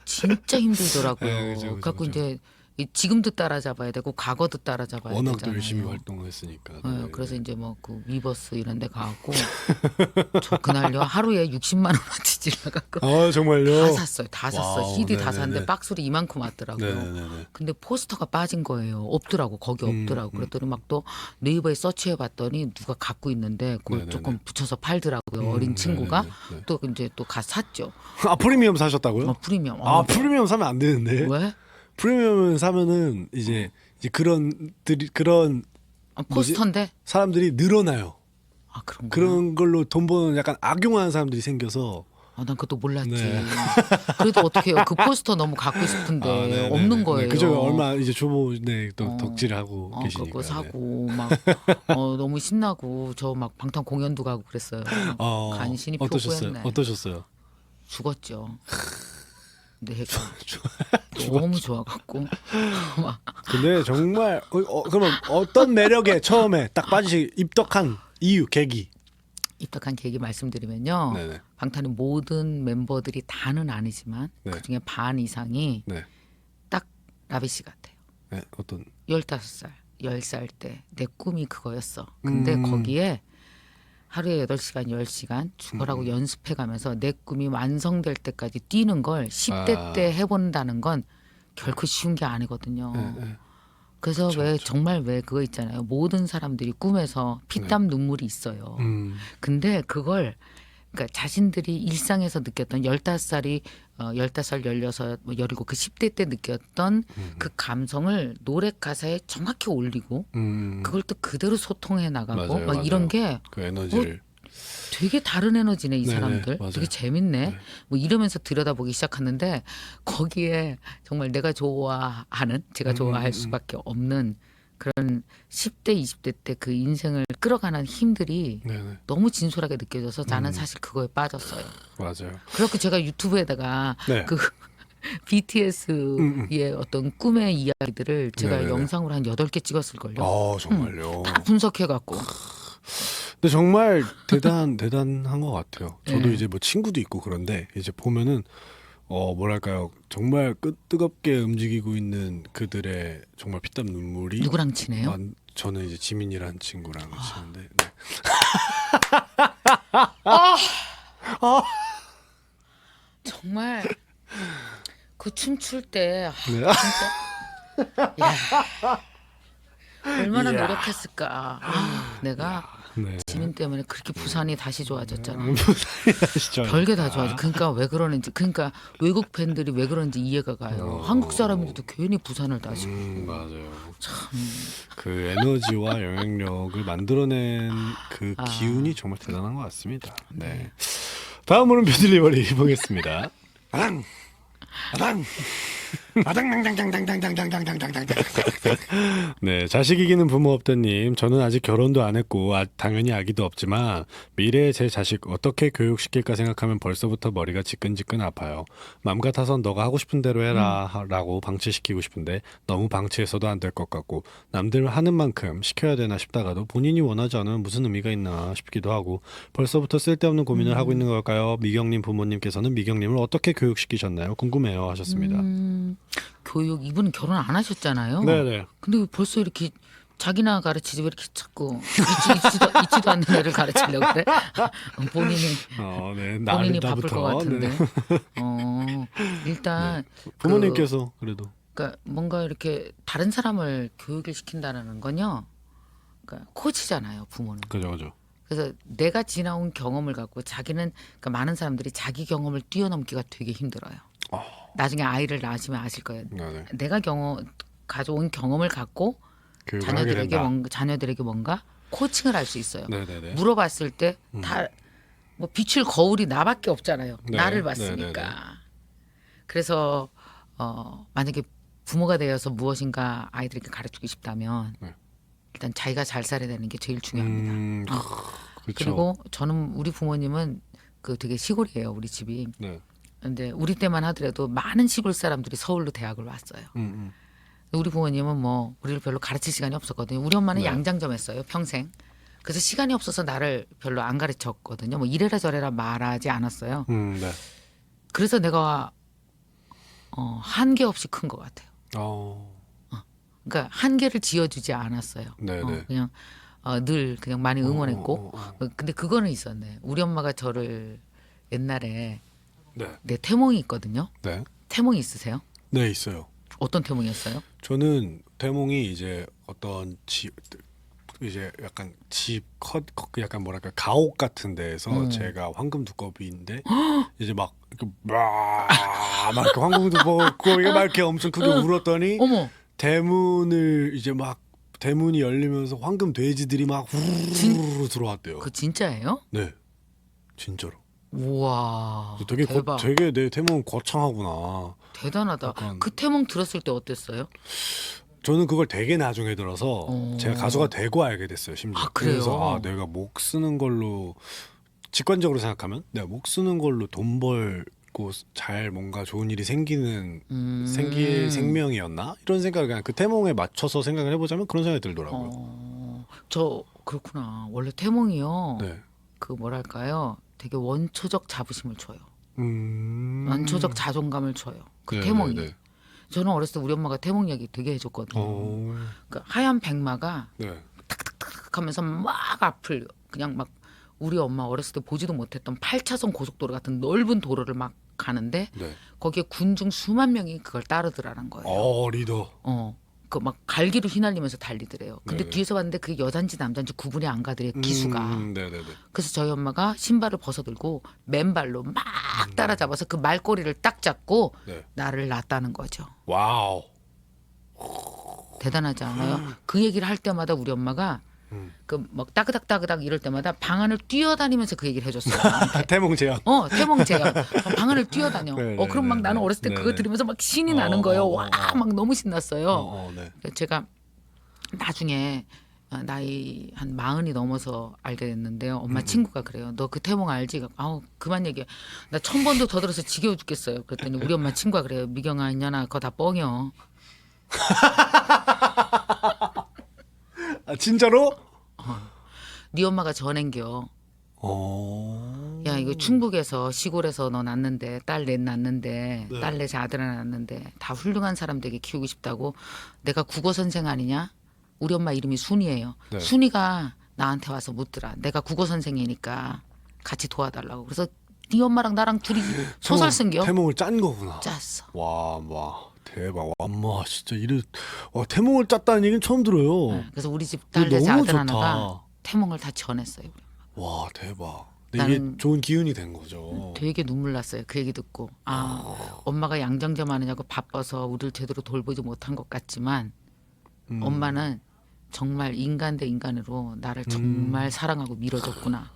진짜 힘들더라고요. 네, 그죠, 그래갖고 그죠. 이제 지금도 따라잡아야 되고 과거도 따라잡아야 워낙 또 되잖아요. 열심히 활동을 했으니까. 네, 그래서 이제 뭐 그 위버스 이런 데 가갖고 저 그날요 하루에 60만 원어치 질러갖고 정말요? 다 샀어요. 와우, CD 다 네네네. 샀는데 박스로 이만큼 왔더라고요. 네네네. 근데 포스터가 빠진 거예요. 없더라고. 거기 없더라고. 그랬더니 막 또 네이버에 서치해봤더니 누가 갖고 있는데 그걸 네네네. 조금 붙여서 팔더라고요. 어린 친구가 네네네. 또 이제 또 가서 샀죠. 프리미엄 사셨다고요? 프리미엄. 프리미엄 사면 안 되는데. 왜? 프리미엄을 사면은 이제 그런 포스터인데? 사람들이 늘어나요. 그런 거. 그런 걸로 돈 버는 약간 악용하는 사람들이 생겨서. 난 그것도 몰랐지. 네. 그래도 어떻게 해요? 그 포스터 너무 갖고 싶은데 네네네. 없는 거예요. 그죠. 얼마 이제 초보네 또 덕질하고 계시니까. 그거 네. 사고 막 너무 신나고 저 막 방탄 공연도 가고 그랬어요. 간신히 표구했네. 어떠셨어요? 죽었죠. 내가 너무 좋아갖고 막 근데 정말 그러면 어떤 매력에 처음에 딱 입덕한 이유 계기. 입덕한 계기 말씀드리면요. 네네. 방탄의 모든 멤버들이 다는 아니지만 네. 그중에 반 이상이 네. 딱 라비 씨 같아요. 네. 어떤 15살, 10살 때 내 꿈이 그거였어. 근데 거기에 하루에 8시간, 10시간 죽어라고 연습해가면서 내 꿈이 완성될 때까지 뛰는 걸 10대 때 해본다는 건 결코 쉬운 게 아니거든요. 네. 그래서 정말 왜 그거 있잖아요. 모든 사람들이 꿈에서 피땀 눈물이 있어요. 근데 그걸 그러니까 자신들이 일상에서 느꼈던 15살이 15살, 16, 뭐 17, 그 10대 때 느꼈던 그 감성을 노래 가사에 정확히 올리고 그걸 또 그대로 소통해 나가고 맞아요, 막 이런 게 그 에너지를 되게 다른 에너지네 이 네네, 사람들. 맞아요. 되게 재밌네. 네. 뭐 이러면서 들여다보기 시작했는데 거기에 정말 내가 좋아하는 제가 좋아할 수밖에 없는 그런 10대 20대 때 그 인생을 끌어가는 힘들이 네네. 너무 진솔하게 느껴져서 나는 사실 그거에 빠졌어요. 맞아요. 그래서 제가 유튜브에다가 네. 그 BTS의 어떤 꿈의 이야기들을 제가 네네네. 영상으로 한 8개 찍었을걸요. 정말요. 다 분석해갖고. 근데 정말 대단한 것 같아요. 저도 네. 이제 뭐 친구도 있고 그런데 이제 보면은 뭐랄까요, 정말 뜨겁게 움직이고 있는 그들의 정말 피땀 눈물이 누구랑 친해요? 저는 이제 지민이라는 친구랑 치는데 네. 정말 그 춤출 때 네. 야, 얼마나 이야. 노력했을까. 내가 네. 지민 때문에 그렇게 부산이 다시 좋아졌잖아. 아시죠? 별게 다 좋아져. 그러니까 왜 그러는지, 그러니까 외국 팬들이 왜 그런지 이해가 가요. 한국 사람들도 괜히 부산을 다시. 맞아요. 참. 그 에너지와 영향력을 만들어낸 그 기운이 정말 대단한 것 같습니다. 네. 다음으로는 뷰딜리버리 보겠습니다. 아당, 아당, 아당당당당당당당당당당당당. 네, 자식 이기는 부모 없다님. 저는 아직 결혼도 안 했고 당연히 아기도 없지만 미래의 제 자식 어떻게 교육시킬까 생각하면 벌써부터 머리가 지끈지끈 아파요. 맘 같아선 너가 하고 싶은 대로 해라 라고 방치시키고 싶은데 너무 방치해서도 안 될 것 같고 남들 하는 만큼 시켜야 되나 싶다가도 본인이 원하지 않으면 무슨 의미가 있나 싶기도 하고 벌써부터 쓸데없는 고민을 하고 있는 걸까요? 미경님 부모님께서는 미경님을 어떻게 교육시키셨나요? 궁금해요 하셨습니다. 교육, 이분은 결혼 안 하셨잖아요. 네네. 근데 왜 벌써 이렇게 자기나 가르치지 왜 이렇게 자꾸 있지도 않는 애를 가르치려고 그래? 본인이 네. 본인이 바쁠 것 나부터. 같은데. 네. 일단 부모님께서 그래도 그러니까 뭔가 이렇게 다른 사람을 교육을 시킨다는 건요. 그러니까 코치잖아요, 부모는. 그죠. 그래서 내가 지나온 경험을 갖고 자기는, 그러니까 많은 사람들이 자기 경험을 뛰어넘기가 되게 힘들어요. 나중에 아이를 낳으시면 아실 거예요. 네네. 내가 가져온 경험을 갖고 교육을 하게 된다. 자녀들에게 뭔가 코칭을 할 수 있어요. 네네네. 물어봤을 때 다 뭐 비출 거울이 나밖에 없잖아요. 네. 나를 봤으니까. 네네네. 그래서 만약에 부모가 되어서 무엇인가 아이들에게 가르치고 싶다면 네. 일단 자기가 잘 살아야 되는 게 제일 중요합니다. 그렇죠. 그리고 저는 우리 부모님은 그 되게 시골이에요, 우리 집이. 네. 근데 우리 때만 하더라도 많은 시골 사람들이 서울로 대학을 왔어요. 우리 부모님은 뭐 우리를 별로 가르칠 시간이 없었거든요. 우리 엄마는 네. 양장점 했어요, 평생. 그래서 시간이 없어서 나를 별로 안 가르쳤거든요. 뭐 이래라 저래라 말하지 않았어요. 네. 그래서 내가 한계 없이 큰 것 같아요. 그러니까 한계를 지어주지 않았어요. 네네. 그냥 늘 그냥 많이 응원했고. 근데 그거는 있었네. 우리 엄마가 저를 옛날에 네. 내 태몽이 있거든요. 네. 태몽이 있으세요? 네, 있어요. 어떤 태몽이었어요? 저는 태몽이 이제 어떤 이제 약간 약간 뭐랄까 가옥 같은 데에서 제가 황금 두꺼비인데 이제 막 이렇게 막 이렇게 황금 두꺼비가 막 이렇게 엄청 크게 울었더니 어머, 대문을 이제 막 대문이 열리면서 황금 돼지들이 막 후루루 들어왔대요. 그 진짜예요? 네, 진짜로. 우와, 되게 대박. 되게 내 태몽은 거창하구나. 대단하다. 약간- 그 태몽 들었을 때 어땠어요? 저는 그걸 되게 나중에 들어서 어. 제가 가수가 되고 알게 됐어요. 심지어. 아, 그래요? 그래서 내가 목 쓰는 걸로 직관적으로 생각하면 내가 목 쓰는 걸로 돈 벌고 잘 뭔가 좋은 일이 생기는 생길 생명이었나 이런 생각을 그냥 그 태몽에 맞춰서 생각을 해보자면 그런 생각이 들더라고요. 저 그렇구나. 원래 태몽이요. 네. 그 뭐랄까요? 되게 원초적 자부심을 줘요. 음. 원초적 자존감을 줘요. 그 네, 태몽이. 네, 네. 저는 어렸을 때 우리 엄마가 태몽 이야기 되게 해줬거든요. 그러니까 하얀 백마가 네. 탁 하면서 막 앞을 그냥 막 우리 엄마 어렸을 때 보지도 못했던 8차선 고속도로 같은 넓은 도로를 막 가는데 네. 거기에 군중 수만 명이 그걸 따르더라는 거예요. 리더. 그 막 갈기로 휘날리면서 달리더래요. 근데 네네. 뒤에서 봤는데 그게 여잔지 남잔지 구분이 안 가더래요. 기수가. 네네네. 그래서 저희 엄마가 신발을 벗어들고 맨발로 막 따라잡아서 그 말꼬리를 딱 잡고 네. 나를 낳았다는 거죠. 와우. 대단하지 않아요? 그 얘기를 할 때마다 우리 엄마가 그 막 따그닥 이럴 때마다 방 안을 뛰어다니면서 그 얘기를 해줬어요. 태몽 제안. 태몽 제가 방 안을 뛰어다녀. 네, 그럼 막 네, 나는 네. 어렸을 때 네, 그거 네. 들으면서 막 신이 나는 거예요. 와, 막 너무 신났어요. 네. 그래서 제가 나중에 나이 한 40이 넘어서 알게 됐는데요. 엄마 친구가 그래요. 너 그 태몽 알지? 아우 그만 얘기해. 나 1000번도 더 들어서 지겨워 죽겠어요. 그랬더니 우리 엄마 친구가 그래요. 미경아 있냐나 그거 다 뻥이요. 아 진짜로? 네 엄마가 전행겨. 야 이거 충북에서 시골에서 너 낳는데 딸 넷 낳는데 네. 딸 넷 아들 하나 낳는데 다 훌륭한 사람 되게 키우고 싶다고 내가 국어 선생 아니냐? 우리 엄마 이름이 순이에요. 네. 순이가 나한테 와서 묻더라. 내가 국어 선생이니까 같이 도와달라고. 그래서 네 엄마랑 나랑 둘이 소설 쓴겨. 태몽을 짠 거구나. 짰어. 와 대박. 진짜 태몽을 짰다는 얘기는 처음 들어요. 그래서 우리 집 이거 딸 넷 너무 아들 좋다. 하나가 태몽을 다 지어냈어요. 와 대박. 근데 이게 나는 좋은 기운이 된 거죠. 되게 눈물 났어요. 그 얘기 듣고 엄마가 양정제 많으냐고 바빠서 우리를 제대로 돌보지 못한 것 같지만 엄마는 정말 인간 대 인간으로 나를 정말 사랑하고 밀어줬구나.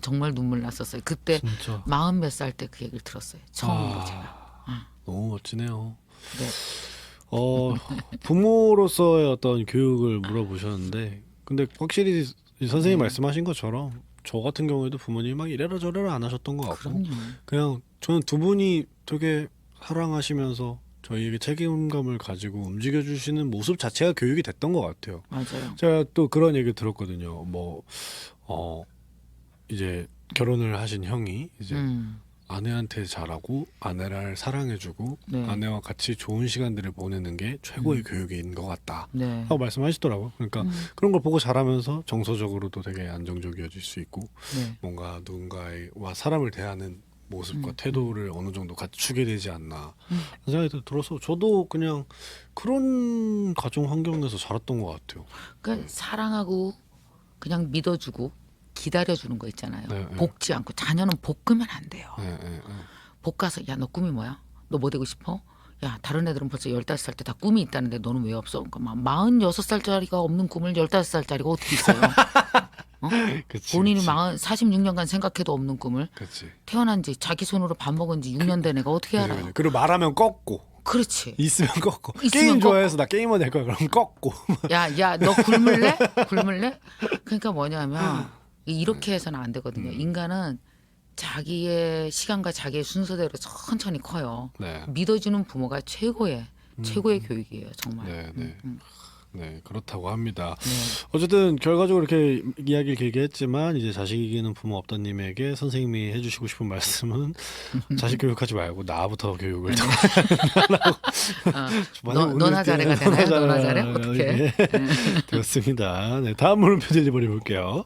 정말 눈물 났었어요. 그때 진짜 40몇 살 때 그 얘기를 들었어요. 처음으로 제가. 너무 멋지네요. 네. 부모로서의 어떤 교육을 물어보셨는데, 근데 확실히 선생님 말씀하신 것처럼 저 같은 경우에도 부모님이 막 이래라 저래라 안 하셨던 것 같고, 그럼요. 그냥 저는 두 분이 되게 사랑하시면서 저희에게 책임감을 가지고 움직여 주시는 모습 자체가 교육이 됐던 것 같아요. 맞아요. 제가 또 그런 얘기 들었거든요. 이제 결혼을 하신 형이 이제 아내한테 잘하고 아내를 사랑해주고 네. 아내와 같이 좋은 시간들을 보내는 게 최고의 교육인 것 같다 네. 하고 말씀하시더라고요. 그러니까 그런 걸 보고 자라면서 정서적으로도 되게 안정적이어질 수 있고 네. 뭔가 누군가와 사람을 대하는 모습과 태도를 어느 정도 갖추게 되지 않나 그런 생각이 들어서 저도 그냥 그런 가정 환경 내서 자랐던 것 같아요. 그러니까 사랑하고 그냥 믿어주고 기다려주는 거 있잖아요. 네, 네. 볶지 않고 자녀는 볶으면 안 돼요. 네, 네, 네. 볶아서 야 너 꿈이 뭐야? 너 뭐 되고 싶어? 야 다른 애들은 벌써 15살 때 다 꿈이 있다는데 너는 왜 없어? 그러니까 막 46살짜리가 없는 꿈을 15살짜리가 어떻게 있어요? 그치, 본인이 그치. 46년간 생각해도 없는 꿈을 그치. 태어난 지 자기 손으로 밥 먹은 지 6년 된 애가 어떻게 그치, 알아요? 그치. 그리고 말하면 꺾고 그렇지. 있으면 꺾고 있으면 게임 꺾고. 좋아해서 나 게이머 될 거야 그럼 꺾고 야 너 굶을래? 굶을래? 그러니까 뭐냐면 이렇게 해서는 안 되거든요. 인간은 자기의 시간과 자기의 순서대로 천천히 커요. 네. 믿어주는 부모가 최고의 교육이에요, 정말. 네, 네. 네, 그렇다고 합니다. 네. 어쨌든 결과적으로 이렇게 이야기를 길게 했지만 이제 자식 이기는 부모 없다님에게 선생님이 해주시고 싶은 말씀은 자식 교육하지 말고 나부터 교육을 더 너나 잘해가 되나요? 너나 잘해? 어떻게? 되었습니다. 네, 다음 물음표 딜리버리 볼게요.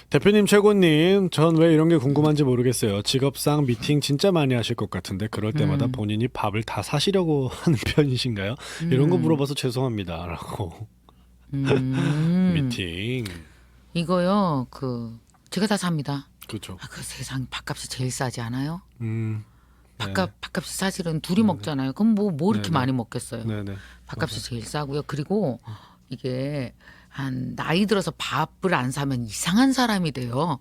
대표님 최고님, 전 왜 이런 게 궁금한지 모르겠어요. 직업상 미팅 진짜 많이 하실 것 같은데 그럴 때마다 본인이 밥을 다 사시려고 하는 편이신가요? 이런 거 물어봐서 죄송합니다라고. 미팅. 이거요, 제가 다 삽니다. 그렇죠. 그 세상 밥값이 제일 싸지 않아요? 네. 밥값이 사실은 둘이 먹잖아요. 그럼 뭐 이렇게 네네. 많이 먹겠어요? 네네. 밥값이 제일 싸고요. 그리고 이게 한 나이 들어서 밥을 안 사면 이상한 사람이 돼요.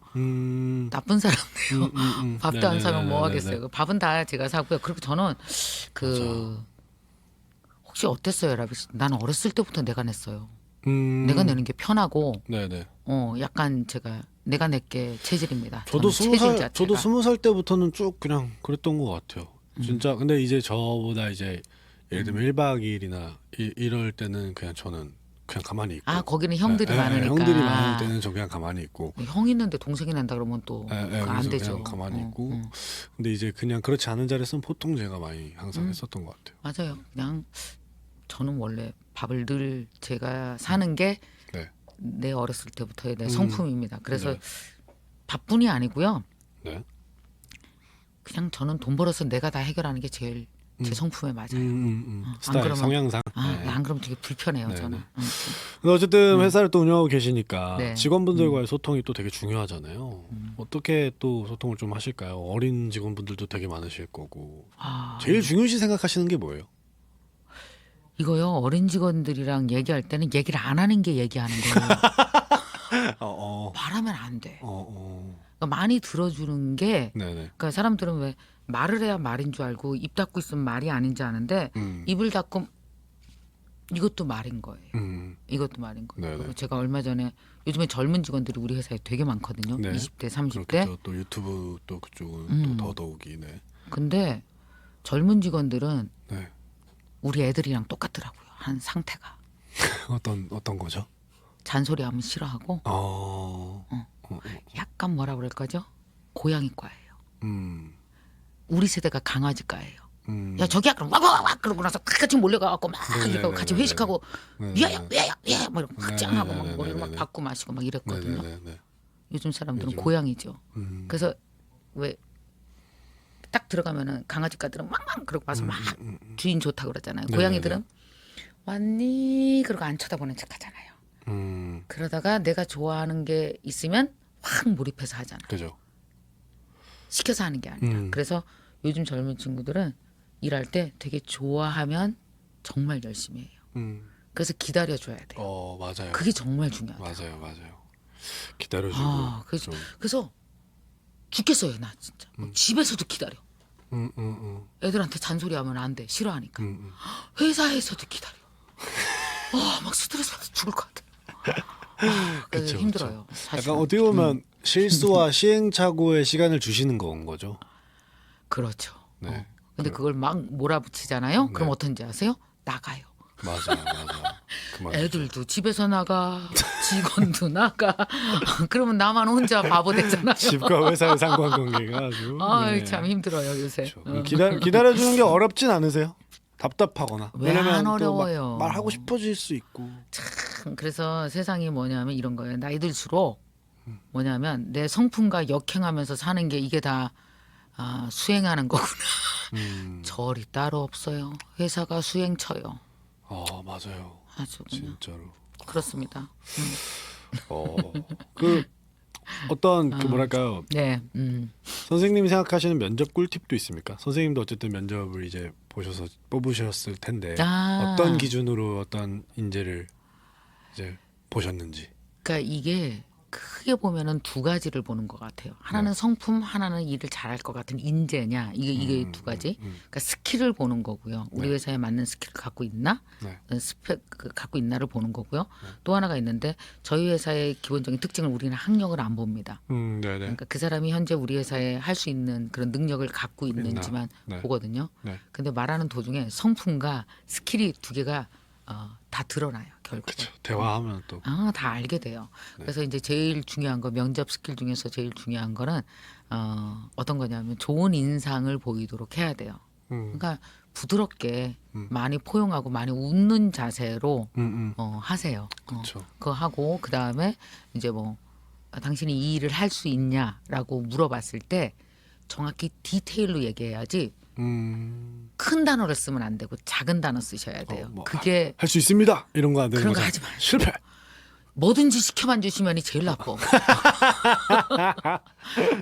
나쁜 사람 돼요. 밥도 안 사면 뭐 하겠어요. 밥은 다 제가 사고요. 그리고 저는 혹시 어땠어요, 라비 씨? 나는 어렸을 때부터 내가 냈어요. 내가 내는 게 편하고 네네. 약간 제가 내가 낼게 체질입니다. 저도 저는 체질 20살, 저도 자체가. 20살 때부터는 쭉 그냥 그랬던 것 같아요. 진짜. 근데 이제 저보다 이제 예를 들면 1박 2일이나 이럴 때는 그냥 저는 그냥 가만히 있고. 거기는 형들이 네, 많으니까. 형들이 많을 때는 저 그냥 가만히 있고. 형 있는데 동생이 난다 그러면 또 안 그래서 되죠. 그냥 가만히 있고. 근데 이제 그냥 그렇지 않은 자리에서는 보통 제가 많이 항상 했었던 것 같아요. 맞아요. 그냥 저는 원래 밥을 늘 제가 사는 게 내 네. 어렸을 때부터의 내 성품입니다. 그래서 네. 밥뿐이 아니고요. 네. 그냥 저는 돈 벌어서 내가 다 해결하는 게 제일 제 성품에 맞아요. 안 스타일, 그러면- 성향상. 네. 안 그러면 되게 불편해요. 네, 저는. 네. 근데 어쨌든 회사를 또 운영하고 계시니까 네. 직원분들과의 소통이 또 되게 중요하잖아요. 어떻게 또 소통을 좀 하실까요? 어린 직원분들도 되게 많으실 거고. 제일 중요시 생각하시는 게 뭐예요? 이거요. 어린 직원들이랑 얘기할 때는 얘기를 안 하는 게 얘기하는 거예요. 말하면 안 돼. 그러니까 많이 들어주는 게 네네. 그러니까 사람들은 왜 말을 해야 말인 줄 알고 입 닫고 있으면 말이 아닌지 아는데 입을 닫고 이것도 말인 거예요. 이것도 말인 거예요. 네네. 그리고 제가 얼마 전에 요즘에 젊은 직원들이 우리 회사에 되게 많거든요. 네. 20대, 30대. 그렇겠죠. 또 유튜브 또 그쪽은 또 더더욱이. 네. 근데 젊은 직원들은 네. 우리 애들이랑 똑같더라고요. 한 상태가. 어떤 거죠? 잔소리하면 싫어하고 약간 뭐라 그럴 거죠? 고양이과예요. 우리 세대가 강아지과예요. 야 저기야 그럼 와와와 그러고 나서 같이 몰려가갖고 막 이거 같이 회식하고 야야 뭐 이러고 막 짱하고 막 머리를 막 받고 마시고 막 이랬거든요. 네네네. 요즘 사람들은 요즘. 고양이죠. 그래서 왜 딱 들어가면은 강아지과들은 막막 그러고 와서 막 주인 좋다 그러잖아요. 네네네. 고양이들은 왔니? 그러고 안 쳐다보는 척하잖아요. 그러다가 내가 좋아하는 게 있으면 확 몰입해서 하잖아. 그죠. 시켜서 하는 게 아니라. 그래서 요즘 젊은 친구들은 일할 때 되게 좋아하면 정말 열심히 해요. 그래서 기다려줘야 돼요. 맞아요. 그게 정말 중요하다. 맞아요. 기다려주고. 그래서 죽겠어요, 나 진짜. 집에서도 기다려. 애들한테 잔소리하면 안 돼. 싫어하니까. 회사에서도 기다려. 막 스트레스 받아 죽을 것 같아. 그래서 그쵸, 힘들어요. 사실은. 약간 어떻게 보면 실수와 시행착오의 시간을 주시는 건 거죠. 그렇죠. 네. 근데 그걸 막 몰아붙이잖아요. 그럼 어떤지 아세요? 나가요. 맞아요. 그만두죠. 애들도 집에서 나가, 직원도 나가. 그러면 나만 혼자 바보 되잖아요. 집과 회사의 상관관계가 아주. 아이 네. 참 힘들어요 요새. 그렇죠. 기다려주는 게 어렵진 않으세요? 답답하거나. 왜 안 어려워요? 또 막 말하고 싶어질 수 있고. 그래서 세상이 뭐냐면 이런 거예요. 나이 들수록 뭐냐면 내 성품과 역행하면서 사는 게 이게 다 수행하는 거구나. 절이 따로 없어요. 회사가 수행처요. 맞아요. 아주 그냥 진짜로. 그렇습니다. 그 어떤 그 뭐랄까요? 네. 선생님이 생각하시는 면접 꿀팁도 있습니까? 선생님도 어쨌든 면접을 이제 보셔서 뽑으셨을 텐데 어떤 기준으로 어떤 인재를 이제 보셨는지. 그러니까 이게 크게 보면은 두 가지를 보는 것 같아요. 하나는 성품, 하나는 일을 잘할 것 같은 인재냐. 이게 두 가지. 그러니까 스킬을 보는 거고요. 우리 회사에 맞는 스킬을 갖고 있나, 스펙 갖고 있나를 보는 거고요. 또 하나가 있는데 저희 회사의 기본적인 특징을 우리는 학력을 안 봅니다. 네네. 그러니까 그 사람이 현재 우리 회사에 할 수 있는 그런 능력을 갖고 있는지만 보거든요. 근데 말하는 도중에 성품과 스킬이 두 개가 다 드러나요. 결국. 그렇죠. 대화하면 또. 다 알게 돼요. 그래서 이제 제일 중요한 거 면접 스킬 중에서 제일 중요한 거는 어떤 거냐면 좋은 인상을 보이도록 해야 돼요. 그러니까 부드럽게 많이 포용하고 많이 웃는 자세로 하세요. 그렇죠. 그거 하고 그 다음에 이제 뭐 당신이 이 일을 할 수 있냐라고 물어봤을 때 정확히 디테일로 얘기해야지. 큰 단어를 쓰면 안 되고 작은 단어 쓰셔야 돼요. 그게 할 수 있습니다. 이런 거 안 되는 그런 거 거죠. 하지 마요. 실패. 뭐든지 시켜만 주시면이 제일 나빠.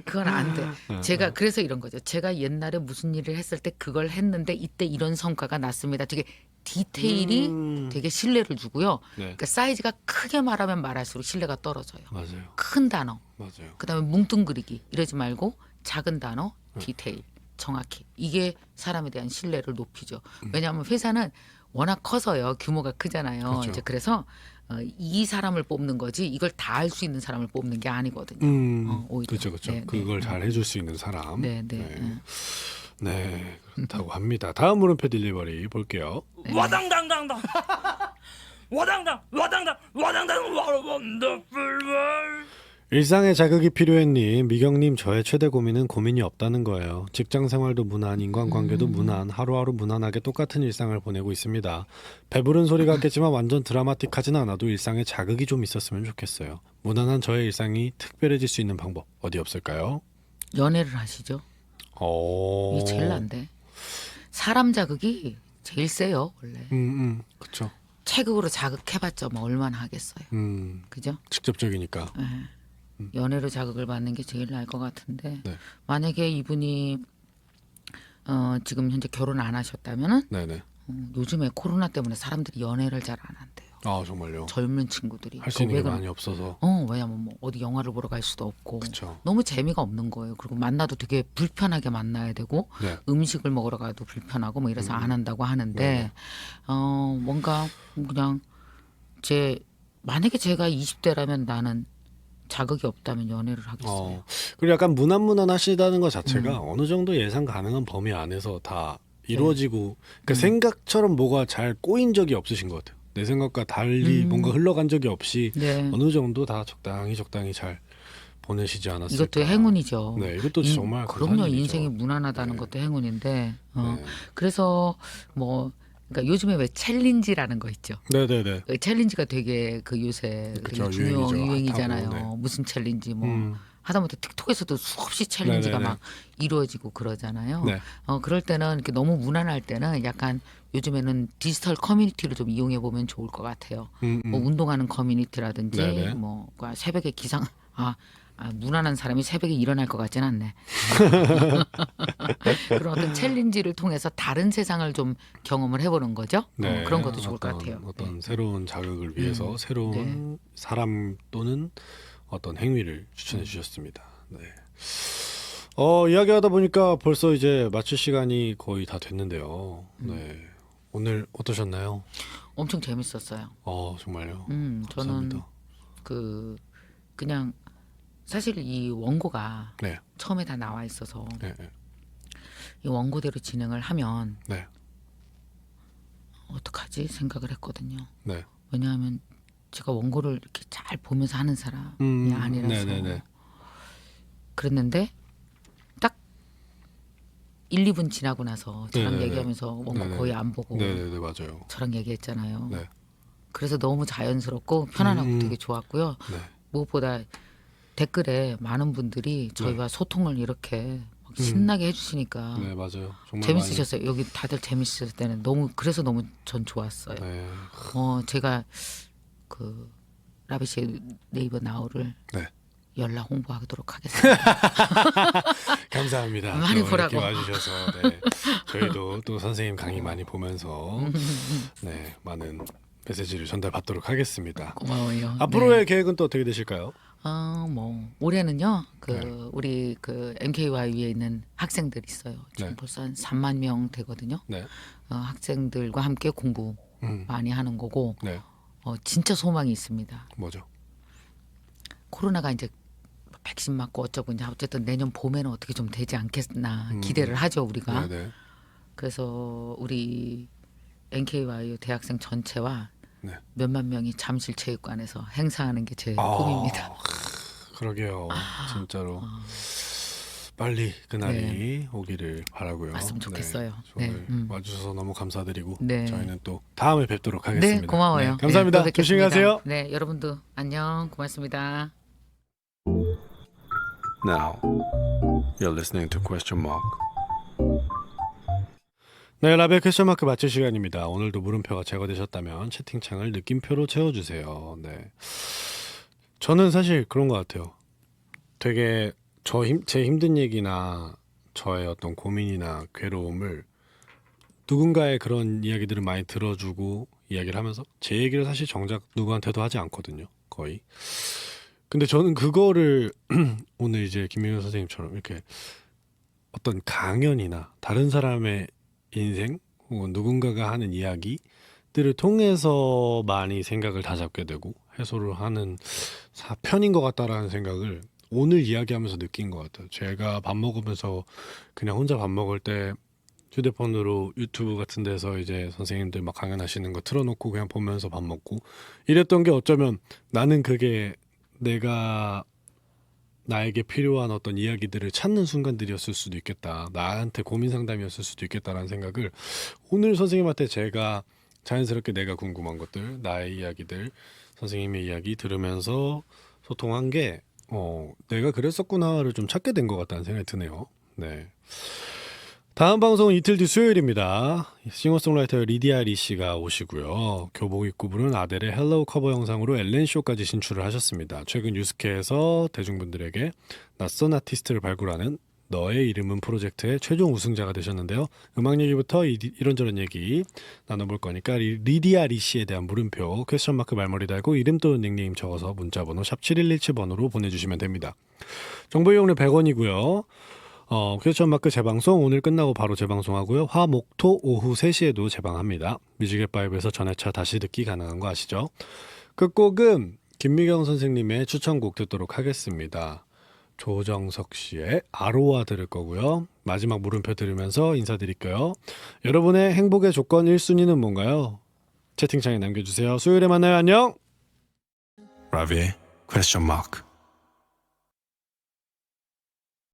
그건 안 돼. 제가 그래서 이런 거죠. 제가 옛날에 무슨 일을 했을 때 그걸 했는데 이때 이런 성과가 났습니다. 되게 디테일이 되게 신뢰를 주고요. 그러니까 사이즈가 크게 말하면 말할수록 신뢰가 떨어져요. 맞아요. 큰 단어, 맞아요. 그다음에 뭉뚱그리기 이러지 말고 작은 단어, 디테일. 정확히 이게 사람에 대한 신뢰를 높이죠. 왜냐하면 회사는 워낙 커서요. 규모가 크잖아요. 그렇죠. 이제 그래서 이 사람을 뽑는 거지 이걸 다 할 수 있는 사람을 뽑는 게 아니거든요. 오히려. 그렇죠. 네, 그걸 네. 잘 해줄 수 있는 사람. 네. 네, 그렇다고 합니다. 다음 물음표 딜리버리 볼게요. 와당당당당 와당당 원더풀 일상에 자극이 필요했니? 미경님, 저의 최대 고민은 고민이 없다는 거예요. 직장 생활도 무난, 인간관계도 무난, 하루하루 무난하게 똑같은 일상을 보내고 있습니다. 배부른 소리 같겠지만 완전 드라마틱하진 않아도 일상에 자극이 좀 있었으면 좋겠어요. 무난한 저의 일상이 특별해질 수 있는 방법 어디 없을까요? 연애를 하시죠. 이게 제일 난데. 사람 자극이 제일 세요 원래. 그렇죠. 체극으로 자극해봤자 뭐 얼마나 하겠어요. 그죠? 직접적이니까. 네. 연애로 자극을 받는 게 제일 나을 것 같은데 네. 만약에 이분이 지금 현재 결혼 안 하셨다면은 네네. 요즘에 코로나 때문에 사람들이 연애를 잘 안 한대요. 정말요. 젊은 친구들이. 할 수 있는 게 많이 없어서. 왜냐면 뭐 어디 영화를 보러 갈 수도 없고 그쵸. 너무 재미가 없는 거예요. 그리고 만나도 되게 불편하게 만나야 되고 네. 음식을 먹으러 가도 불편하고 뭐 이래서 안 한다고 하는데 뭔가 그냥 만약에 제가 20대라면 나는 자극이 없다면 연애를 하겠어요. 그리고 약간 무난무난하시다는 것 자체가 어느 정도 예상 가능한 범위 안에서 다 이루어지고 그러니까 생각처럼 뭐가 잘 꼬인 적이 없으신 것 같아요. 내 생각과 달리 뭔가 흘러간 적이 없이 네. 어느 정도 다 적당히 잘 보내시지 않았을까. 이것도 행운이죠. 네, 이것도 정말 그럼요. 감사한 일이죠. 인생이 무난하다는 네. 것도 행운인데 네. 그래서 뭐 그러니까 요즘에 왜 챌린지라는 거 있죠. 네네네. 그 챌린지가 되게 그 요새 그쵸, 되게 유행이죠. 유행이잖아요. 핫하고, 네. 무슨 챌린지 뭐 하다못해 틱톡에서도 수없이 챌린지가 네네네. 막 이루어지고 그러잖아요. 네. 그럴 때는 이렇게 너무 무난할 때는 약간 요즘에는 디지털 커뮤니티를 좀 이용해 보면 좋을 것 같아요. 뭐 운동하는 커뮤니티라든지 네네. 뭐 그러니까 새벽에 기상 무난한 사람이 새벽에 일어날 것 같지는 않네. 그런 어떤 챌린지를 통해서 다른 세상을 좀 경험을 해보는 거죠. 네, 그런 것도 좋을 것 어떤 같아요. 어떤 새로운 자극을 위해서 새로운 사람 또는 어떤 행위를 추천해 주셨습니다. 네. 이야기하다 보니까 벌써 이제 마칠 시간이 거의 다 됐는데요. 네. 오늘 어떠셨나요? 엄청 재밌었어요. 정말요. 저는 감사합니다. 그냥 사실 이 원고가 네. 처음에 다 나와 있어서 네. 네. 이 원고대로 진행을 하면 네. 어떡하지 생각을 했거든요. 네. 왜냐하면 제가 원고를 이렇게 잘 보면서 하는 사람이 아니라서 네네네. 그랬는데 딱 1, 2분 지나고 나서 저랑 네네네. 얘기하면서 원고 네네네. 거의 안 보고 네네네, 맞아요. 저랑 얘기했잖아요. 네. 그래서 너무 자연스럽고 편안하고 음. 되게 좋았고요. 네. 무엇보다 댓글에 많은 분들이 저희와 소통을 이렇게 막 신나게 해주시니까 네, 맞아요. 정말 재밌으셨어요. 여기 다들 재밌으실 때는 그래서 너무 전 좋았어요. 많이. 네. 제가 그 라비 씨의 네이버 나우를 네. 연락 홍보하도록 하겠습니다. 감사합니다. 많이 또 보라고. 이렇게 와주셔서 네. 저희도 또 선생님 강의 많이 보면서 네, 많은 메시지를 전달받도록 하겠습니다. 고마워요. 앞으로의 네. 계획은 또 어떻게 되실까요? 뭐 올해는요. 네. 우리 MKY에 있는 학생들 있어요. 지금 네. 벌써 한 3만 명 되거든요. 네. 학생들과 함께 공부 많이 하는 거고 네. 진짜 소망이 있습니다. 뭐죠? 코로나가 이제 백신 맞고 어쩌고 이제 어쨌든 내년 봄에는 어떻게 좀 되지 않겠나 기대를 하죠 우리가. 네네. 그래서 우리 NKY 대학생 전체와 네. 몇만 명이 잠실체육관에서 행사하는 게 제 꿈입니다. 그러게요. 진짜로 빨리 그날이 오기를 바라고요. 왔으면 좋겠어요. 네, 네, 오늘 와주셔서 너무 감사드리고 네. 저희는 또 다음에 뵙도록 하겠습니다. 네, 고마워요. 네, 감사합니다. 또 조심히 뵙겠습니다. 가세요. 네, 여러분도 안녕. 고맙습니다. Now, you're listening to Question Mark. 네, 라벨 퀘스천 마크 마칠 시간입니다. 오늘도 물음표가 제거되셨다면 채팅창을 느낌표로 채워주세요. 네, 저는 사실 그런 것 같아요. 되게 제 힘든 얘기나 저의 어떤 고민이나 괴로움을 누군가의 그런 이야기들을 많이 들어주고 이야기를 하면서 제 얘기를 사실 정작 누구한테도 하지 않거든요. 거의. 근데 저는 그거를 오늘 이제 김민현 선생님처럼 이렇게 어떤 강연이나 다른 사람의 인생 혹은 누군가가 하는 이야기들을 통해서 많이 생각을 다잡게 되고 해소를 하는 편인 것 같다라는 생각을 오늘 이야기하면서 느낀 것 같아요. 제가 밥 먹으면서 그냥 혼자 밥 먹을 때 휴대폰으로 유튜브 같은 데서 이제 선생님들 막 강연하시는 거 틀어놓고 그냥 보면서 밥 먹고 이랬던 게 어쩌면 나는 그게 내가 나에게 필요한 어떤 이야기들을 찾는 순간들이었을 수도 있겠다. 나한테 고민 상담이었을 수도 있겠다라는 생각을 오늘 선생님한테 제가 자연스럽게 내가 궁금한 것들, 나의 이야기들, 선생님의 이야기 들으면서 소통한 게 내가 그랬었구나를 좀 찾게 된 것 같다는 생각이 드네요. 네. 다음 방송은 이틀 뒤 수요일입니다. 싱어송라이터 리디아 리 씨가 오시고요. 교복 입고 부른 아델의 헬로우 커버 영상으로 엘렌쇼까지 진출을 하셨습니다. 최근 뉴스케에서 대중분들에게 낯선 아티스트를 발굴하는 너의 이름은 프로젝트의 최종 우승자가 되셨는데요. 음악 얘기부터 이런저런 얘기 나눠볼 거니까 리디아 리 씨에 대한 물음표 퀘스천 마크 말머리 달고 이름 또는 닉네임 적어서 문자번호 샵 7117번으로 보내주시면 됩니다. 정보 이용료 100원이고요. 퀘스천 마크 재방송 오늘 끝나고 바로 재방송하고요. 화, 목, 토 오후 3시에도 재방합니다. 뮤직앱 바이브에서 전회차 다시 듣기 가능한 거 아시죠? 끝곡은 김미경 선생님의 추천곡 듣도록 하겠습니다. 조정석 씨의 아로하 들을 거고요. 마지막 물음표 들으면서 인사드릴게요. 여러분의 행복의 조건 1순위는 뭔가요? 채팅창에 남겨주세요. 수요일에 만나요. 안녕. 라비의 퀘스천 마크.